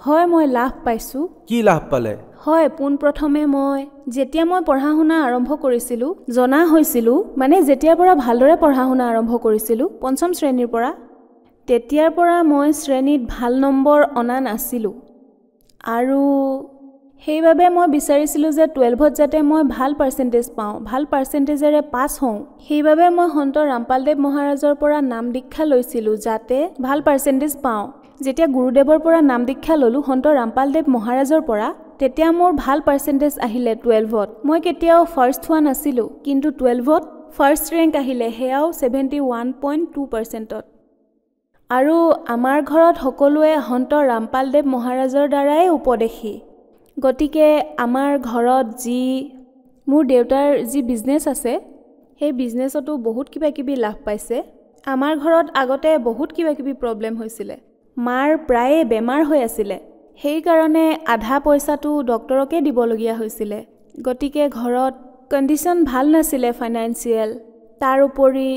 হয়, মই লাভ পাইছোঁ। কি লাভ পালে? হয়, পোনপ্ৰথমে যেতিয়া মই পঢ়া শুনা আৰম্ভ কৰিছিলোঁ, জনা হৈছিলোঁ, মানে যেতিয়াৰ পৰা ভালদৰে পঢ়া শুনা আৰম্ভ কৰিছিলোঁ ৫ম শ্ৰেণীৰ পৰা, তেতিয়াৰ পৰা মই শ্ৰেণীত ভাল নম্বৰ অনা নাছিলোঁ। আৰু সেইবাবে মই বিচাৰিছিলোঁ যে 12ত যাতে মই ভাল পাৰ্চেণ্টেজ পাওঁ, ভাল পাৰ্চেণ্টেজেৰে পাছ হওঁ। সেইবাবে মই সন্ত ৰামপালদেৱ মহাৰাজৰ পৰা নাম দীক্ষা লৈছিলোঁ, যাতে ভাল পাৰ্চেণ্টেজ পাওঁ। যেতিয়া গুৰুদেৱৰ পৰা নাম দীক্ষা ল'লোঁ সন্ত ৰামপালদেৱ মহাৰাজৰ পৰা, তেতিয়া মোৰ ভাল পাৰ্চেণ্টেজ আহিলে 12ত। মই কেতিয়াও ফাৰ্ষ্ট হোৱা নাছিলোঁ, কিন্তু 12ত ফাৰ্ষ্ট ৰেংক আহিলে, সেয়াও 71.2%। আৰু আমাৰ ঘৰত সকলোৱে সন্ত ৰামপালদেৱ মহাৰাজৰ দ্বাৰাই উপদেশী। গতিকে আমাৰ ঘৰত মোৰ দেউতাৰ যি বিজনেছ আছে, সেই বিজনেছতো বহুত কিবা কিবি লাভ পাইছে। আমাৰ ঘৰত আগতে বহুত কিবা কিবি প্ৰব্লেম হৈছিলে। মাৰ প্ৰায়ে বেমাৰ হৈ আছিলে, সেইকাৰণে আধা পইচাটো ডক্টৰকে দিবলগীয়া হৈছিলে। গতিকে ঘৰত কণ্ডিশ্যন ভাল নাছিলে ফাইনেন্সিয়েল। তাৰ উপৰি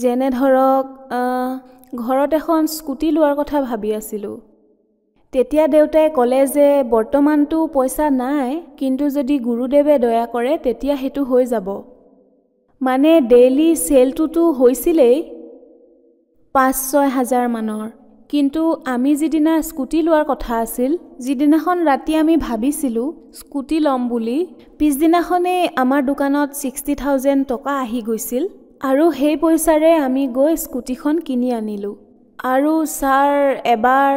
যেনে ধৰক ঘৰত এখন স্কুটি লোৱাৰ কথা ভাবি আছিলোঁ। তেতিয়া দেউতাই ক'লে যে বৰ্তমানটো পইচা নাই, কিন্তু যদি গুৰুদেৱে দয়া কৰে তেতিয়া সেইটো হৈ যাব। মানে ডেইলি চেলটোতো হৈছিলেই ৫-৬ হাজাৰ মানৰ, কিন্তু আমি যিদিনা স্কুটি লোৱাৰ কথা আছিল, যিদিনাখন ৰাতি আমি ভাবিছিলোঁ স্কুটি ল'ম বুলি, পিছদিনাখনেই আমাৰ দোকানত 60,000 টকা আহি গৈছিল। আৰু সেই পইচাৰে আমি গৈ স্কুটিখন কিনি আনিলোঁ। আৰু ছাৰ এবাৰ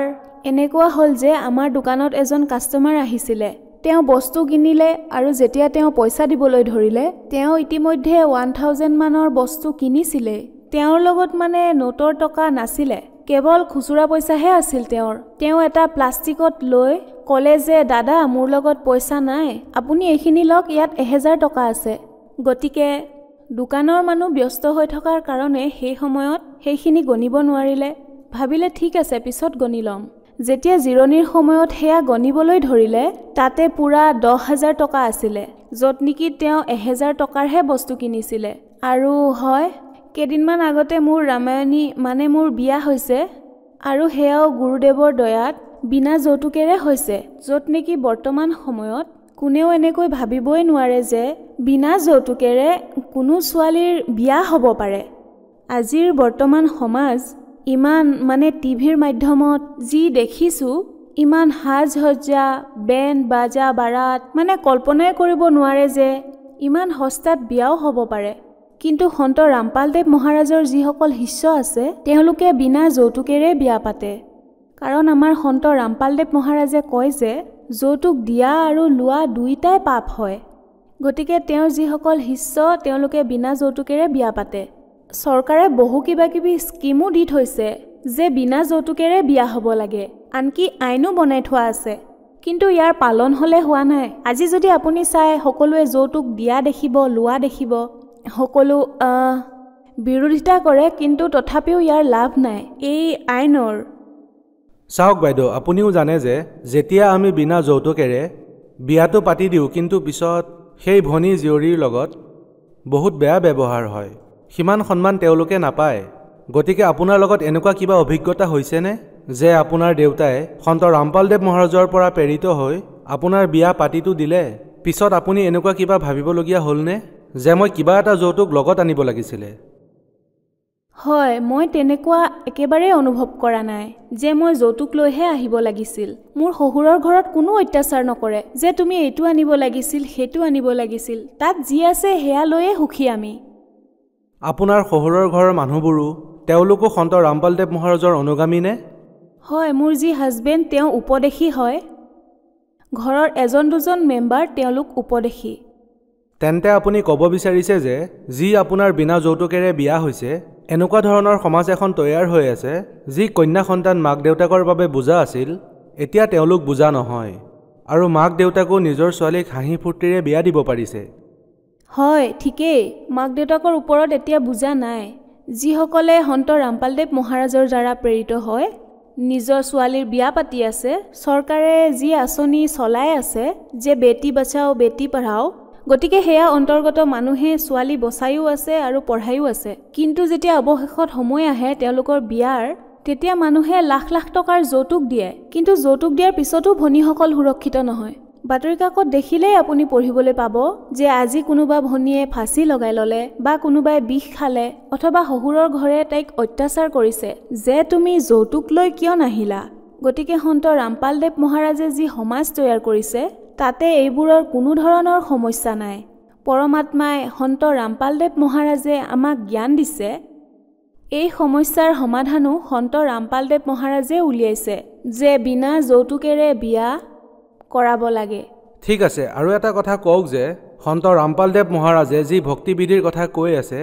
এনেকুৱা হ'ল যে আমাৰ দোকানত এজন কাষ্টমাৰ আহিছিলে, তেওঁ বস্তু কিনিলে আৰু যেতিয়া তেওঁ পইচা দিবলৈ ধৰিলে, তেওঁ ইতিমধ্যে 1000 মানৰ বস্তু কিনিছিলে। তেওঁৰ লগত মানে নোটৰ টকা নাছিলে, কেৱল খুচুৰা পইচাহে আছিল তেওঁৰ। তেওঁ এটা প্লাষ্টিকত লৈ ক'লে যে দাদা মোৰ লগত পইচা নাই, আপুনি এইখিনি লওক, ইয়াত 1000 টকা আছে। গতিকে দোকানৰ মানুহ ব্যস্ত হৈ থকাৰ কাৰণে সেই সময়ত সেইখিনি গণিব নোৱাৰিলে। ভাবিলে ঠিক আছে পিছত গণি ল'ম। যেতিয়া জিৰণিৰ সময়ত সেয়া গণিবলৈ ধৰিলে, তাতে পুৰা 10,000 টকা আছিলে, য'ত নেকি তেওঁ 1000 টকাৰহে বস্তু কিনিছিলে। আৰু হয়, কেইদিনমান আগতে মোৰ ৰামায়ণী মানে মোৰ বিয়া হৈছে, আৰু সেয়াও গুৰুদেৱৰ দয়াত বিনা যৌতুকেৰে হৈছে, য'ত নেকি বৰ্তমান সময়ত কোনেও এনেকৈ ভাবিবই নোৱাৰে যে বিনা যৌতুকেৰে কোনো ছোৱালীৰ বিয়া হ'ব পাৰে। আজিৰ বৰ্তমান সমাজ ইমান মানে টিভিৰ মাধ্যমত যি দেখিছোঁ, ইমান সাজ সজ্জা, বেণ্ড বাজা বাৰাত, মানে কল্পনাই কৰিব নোৱাৰে যে ইমান সস্তাত বিয়াও হ'ব পাৰে। কিন্তু সন্ত ৰামপালদেৱ মহাৰাজৰ যিসকল শিষ্য আছে, তেওঁলোকে বিনা যৌতুকেৰে বিয়া পাতে। কাৰণ আমাৰ সন্ত ৰামপালদেৱ মহাৰাজে কয় যে যৌতুক দিয়া আৰু লোৱা দুইটাই পাপ হয়। গতিকে তেওঁৰ যিসকল শিষ্য, তেওঁলোকে বিনা যৌতুকেৰে বিয়া পাতে। চৰকাৰে বহু কিবা কিবি স্কিমো দি থৈছে যে বিনা যৌতুকেৰে বিয়া হ'ব লাগে, আনকি আইনো বনাই থোৱা আছে, কিন্তু ইয়াৰ পালন হ'লে হোৱা নাই। আজি যদি আপুনি চাই, সকলোৱে যৌতুক দিয়া দেখিব, লোৱা দেখিব, সকলো বিৰোধিতা কৰে, কিন্তু তথাপিও ইয়াৰ লাভ নাই এই আইনৰ। চাওক বাইদেউ, আপুনিও জানে যে যেতিয়া আমি বিনা যৌতুকেৰে বিয়াটো পাতি দিওঁ, কিন্তু পিছত সেই ভনী জীয়ৰীৰ লগত বহুত বেয়া ব্যৱহাৰ হয়, সিমান সন্মান তেওঁলোকে নাপায়। গতিকে আপোনাৰ লগত এনেকুৱা কিবা অভিজ্ঞতা হৈছেনে যে আপোনাৰ দেউতাই সন্ত ৰামপালদেৱ মহাৰাজৰ পৰা প্ৰেৰিত হৈ আপোনাৰ বিয়া পাতিটো দিলে, পিছত আপুনি এনেকুৱা কিবা ভাবিবলগীয়া হ'লনে যে মই কিবা এটা যৌতুক লগত আনিব লাগিছিলে? হয়, মই তেনেকুৱা একেবাৰে অনুভৱ কৰা নাই যে মই যৌতুক লৈহে আহিব লাগিছিল। মোৰ শহুৰৰ ঘৰত কোনো অত্যাচাৰ নকৰে যে তুমি এইটো আনিব লাগিছিল, সেইটো আনিব লাগিছিল, তাত যি আছে সেয়া লৈয়ে সুখী আমি। আপোনাৰ শহুৰৰ ঘৰৰ মানুহবোৰো তেওঁলোকো সন্ত ৰামপালদেৱ মহাৰাজৰ অনুগামী নে? হয়, মোৰ যি হাজবেণ্ড তেওঁ উপদেশী হয়, ঘৰৰ এজন দুজন মেম্বাৰ তেওঁলোক উপদেশী। তেন্তে আপুনি ক'ব বিচাৰিছে যে যি আপোনাৰ বিনা যৌতুকেৰে বিয়া হৈছে, এনেকুৱা ধৰণৰ সমাজ এখন তৈয়াৰ হৈ আছে যি কন্যা সন্তান মাক দেউতাকৰ বাবে বুজা আছিল, এতিয়া তেওঁলোক বুজা নহয়, আৰু মাক দেউতাকো নিজৰ ছোৱালীক হাঁহি ফূৰ্তিৰে বিয়া দিব পাৰিছে। হয়, ঠিকেই, মাক দেউতাকৰ ওপৰত এতিয়া বুজা নাই। যিসকলে সন্ত ৰামপালদেৱ মহাৰাজৰ দ্বাৰা প্ৰেৰিত হয়, নিজৰ ছোৱালীৰ বিয়া পাতি আছে, চৰকাৰে যি আঁচনি চলাই আছে যে বেটি বচাও বেটি পঢ়াও, গতিকে সেয়া অন্তৰ্গত মানুহে ছোৱালী বচাইও আছে আৰু পঢ়াইও আছে। কিন্তু যেতিয়া অৱশেষত সময় আহে তেওঁলোকৰ বিয়াৰ, তেতিয়া মানুহে লাখ লাখ টকাৰ যৌতুক দিয়ে, কিন্তু যৌতুক দিয়াৰ পিছতো ভনীসকল সুৰক্ষিত নহয়। বাতৰি কাকত দেখিলেই আপুনি পঢ়িবলৈ পাব যে আজি কোনোবা ভনীয়ে ফাঁচি লগাই ল'লে বা কোনোবাই বিষ খালে অথবা শহুৰৰ ঘৰে তাইক অত্যাচাৰ কৰিছে যে তুমি যৌতুক লৈ কিয় নাহিলা। গতিকে সন্ত ৰামপালদেৱ মহাৰাজে যি সমাজ তৈয়াৰ কৰিছে তাতে এইবোৰৰ কোনো ধৰণৰ সমস্যা নাই। পৰমাত্মাই সন্ত ৰামপালদেৱ মহাৰাজে আমাক জ্ঞান দিছে। এই সমস্যাৰ সমাধানো সন্ত ৰামপালদেৱ মহাৰাজে উলিয়াইছে যে বিনা যৌতুকেৰে বিয়া কৰাব লাগে। ঠিক আছে, আৰু এটা কথা কওক যে সন্ত ৰামপালদেৱ মহাৰাজে যি ভক্তিবিধিৰ কথা কৈ আছে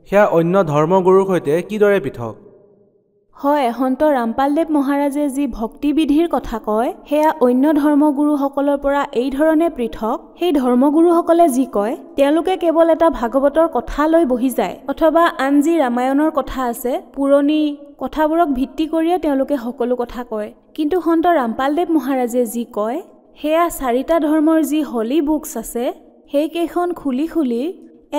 সেয়া অন্য ধৰ্মগুৰুৰ সৈতে কিদৰে পৃথক? হয়, সন্ত ৰামপালদেৱ মহাৰাজে যি ভক্তিবিধিৰ কথা কয় সেয়া অন্য ধৰ্মগুৰুসকলৰ পৰা এই ধৰণে পৃথক। সেই ধৰ্মগুৰুসকলে যি কয় তেওঁলোকে কেৱল এটা ভাগৱতৰ কথা লৈ বহি যায় অথবা আন যি ৰামায়ণৰ কথা আছে পুৰণি কথাবোৰক ভিত্তি কৰিয়ে তেওঁলোকে সকলো কথা কয়। কিন্তু সন্ত ৰামপালদেৱ মহাৰাজে যি কয় সেয়া 4টা ধৰ্মৰ যি হলি বুকছ আছে সেইকেইখন খুলি খুলি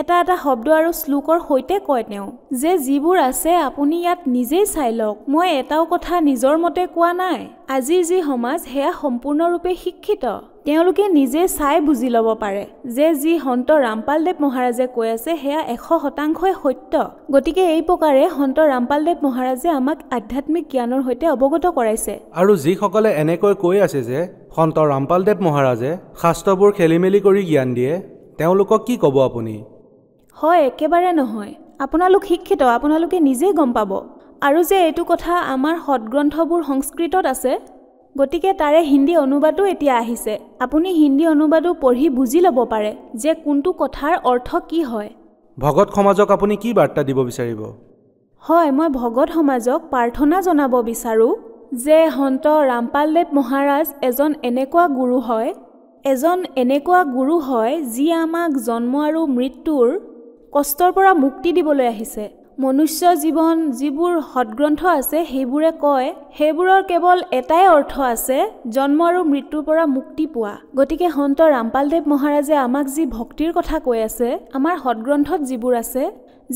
এটা এটা শব্দ আৰু শ্লোকৰ সৈতে কয় তেওঁ যে যিবোৰ আছে আপুনি ইয়াত নিজেই চাই লওক, মই এটাও কথা নিজৰ মতে কোৱা নাই। আজিৰ যি সমাজ সেয়া সম্পূৰ্ণৰূপে শিক্ষিত, তেওঁলোকে নিজে চাই বুজি ল'ব পাৰে যে যি সন্ত ৰামপালদেৱ মহাৰাজে কৈ আছে সেয়া 100% সত্য। গতিকে এই প্ৰকাৰে সন্ত ৰামপালদেৱ মহাৰাজে আমাক আধ্যাত্মিক জ্ঞানৰ সৈতে অৱগত কৰাইছে। আৰু যিসকলে এনেকৈ কৈ আছে যে সন্ত ৰামপালদেৱ মহাৰাজে শাস্ত্ৰবোৰ খেলিমেলি কৰি জ্ঞান দিয়ে, তেওঁলোকক কি ক'ব আপুনি? হয়, একেবাৰে নহয়। আপোনালোক শিক্ষিত, আপোনালোকে নিজেই গম পাব। আৰু যে এইটো কথা আমাৰ সৎগ্ৰন্থবোৰ সংস্কৃতত আছে, গতিকে তাৰে হিন্দী অনুবাদো এতিয়া আহিছে। আপুনি হিন্দী অনুবাদো পঢ়ি বুজি ল'ব পাৰে যে কোনটো কথাৰ অৰ্থ কি হয়। ভগত সমাজক আপুনি কি বাৰ্তা দিব বিচাৰিব? হয়, মই ভগত সমাজক প্ৰাৰ্থনা জনাব বিচাৰোঁ যে সন্ত ৰামপালদেৱ মহাৰাজ এজন এনেকুৱা গুৰু হয় যি আমাক জন্ম আৰু মৃত্যুৰ কষ্টৰ পৰা মুক্তি দিবলৈ আহিছে। মনুষ্য জীৱন যিবোৰ সৎগ্ৰন্থ আছে সেইবোৰে কয় সেইবোৰৰ কেৱল এটাই অৰ্থ আছে, জন্ম আৰু মৃত্যুৰ পৰা মুক্তি পোৱা। গতিকে সন্ত ৰামপালদেৱ মহাৰাজে আমাক যি ভক্তিৰ কথা কৈ আছে আমাৰ সৎগ্ৰন্থত যিবোৰ আছে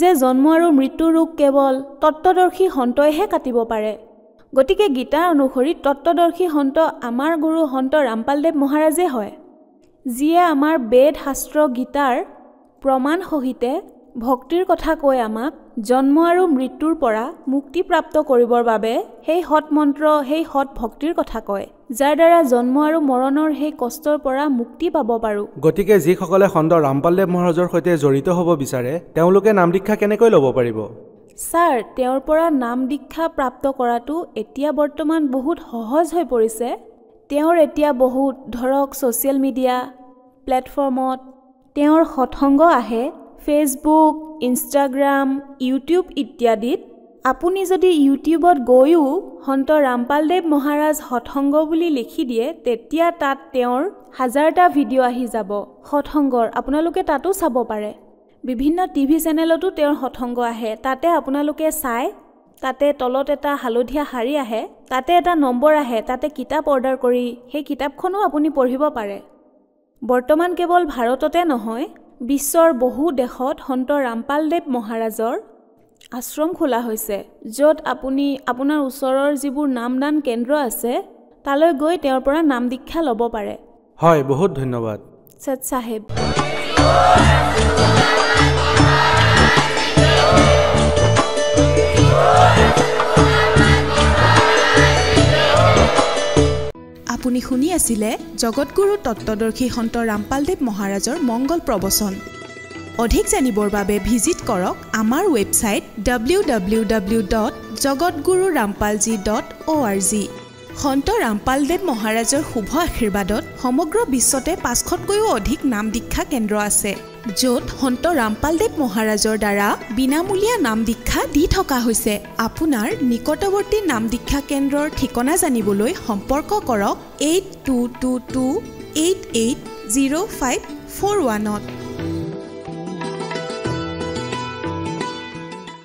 যে জন্ম আৰু মৃত্যুৰ ৰোগ কেৱল তত্ত্বদৰ্শী সন্তইহে কাটিব পাৰে। গতিকে গীতাৰ অনুসৰি তত্ত্বদৰ্শী সন্ত আমাৰ গুৰু সন্ত ৰামপালদেৱ মহাৰাজে হয়, যিয়ে আমাৰ বেদ শাস্ত্ৰ গীতাৰ প্ৰমাণ সহিতে ভক্তিৰ কথা কৈ আমাক জন্ম আৰু মৃত্যুৰ পৰা মুক্তি প্ৰাপ্ত কৰিবৰ বাবে সেই সৎ মন্ত্ৰ, সেই সৎ ভক্তিৰ কথা কয়, যাৰ দ্বাৰা জন্ম আৰু মৰণৰ সেই কষ্টৰ পৰা মুক্তি পাব পাৰোঁ। গতিকে যিসকলে সন্ত ৰামপালদেৱ মহাৰাজৰ সৈতে জড়িত হ'ব বিচাৰে তেওঁলোকে নাম দীক্ষা কেনেকৈ ল'ব পাৰিব? ছাৰ, তেওঁৰ পৰা নাম দীক্ষা প্ৰাপ্ত কৰাটো এতিয়া বৰ্তমান বহুত সহজ হৈ পৰিছে। তেওঁৰ এতিয়া বহুত ধৰক ছ'চিয়েল মিডিয়া প্লেটফৰ্মত তেওঁৰ সৎসংগ আহে, ফেচবুক, ইনষ্টাগ্ৰাম, ইউটিউব ইত্যাদিত। আপুনি যদি ইউটিউবত গৈও সন্ত ৰামপালদেৱ মহাৰাজ সৎসংগ বুলি লিখি দিয়ে তেতিয়া তাত তেওঁৰ 1000টা ভিডিঅ' আহি যাব সৎসংগৰ, আপোনালোকে তাতো চাব পাৰে। বিভিন্ন টিভি চেনেলতো তেওঁৰ সৎসংগ আহে, তাতে আপোনালোকে চাই, তাতে তলত এটা হালধীয়া শাৰী আহে, তাতে এটা নম্বৰ আহে, তাতে কিতাপ অৰ্ডাৰ কৰি সেই কিতাপখনো আপুনি পঢ়িব পাৰে। বৰ্তমান কেৱল ভাৰততে নহয়, বিশ্বৰ বহু দেশত সন্ত ৰামপালদেৱ মহাৰাজৰ আশ্ৰম খোলা হৈছে, য'ত আপুনি আপোনাৰ ওচৰৰ যিবোৰ নামদান কেন্দ্ৰ আছে তালৈ গৈ তেওঁৰ পৰা নাম দীক্ষা ল'ব পাৰে। হয়, বহুত ধন্যবাদ সৎ চাহেব। আপুনি শুনি আছিলে জগতগুৰু তত্ত্বদৰ্শী সন্ত ৰামপালদেৱ মহাৰাজৰ মংগল প্ৰবচন। অধিক জানিবৰ বাবে ভিজিট কৰক আমাৰ ৱেবছাইট www.jagatgururampalji.org। সন্ত ৰামপালদেৱ মহাৰাজৰ শুভ আশীৰ্বাদত সমগ্ৰ বিশ্বতে 500তকৈও অধিক নাম দীক্ষা কেন্দ্ৰ আছে, য'ত সন্ত ৰামপালদেৱ মহাৰাজৰ দ্বাৰা বিনামূলীয়া নাম দীক্ষা দি থকা হৈছে। আপোনাৰ নিকটৱৰ্তী নাম দীক্ষা কেন্দ্ৰৰ ঠিকনা জানিবলৈ সম্পৰ্ক কৰক 8222880541।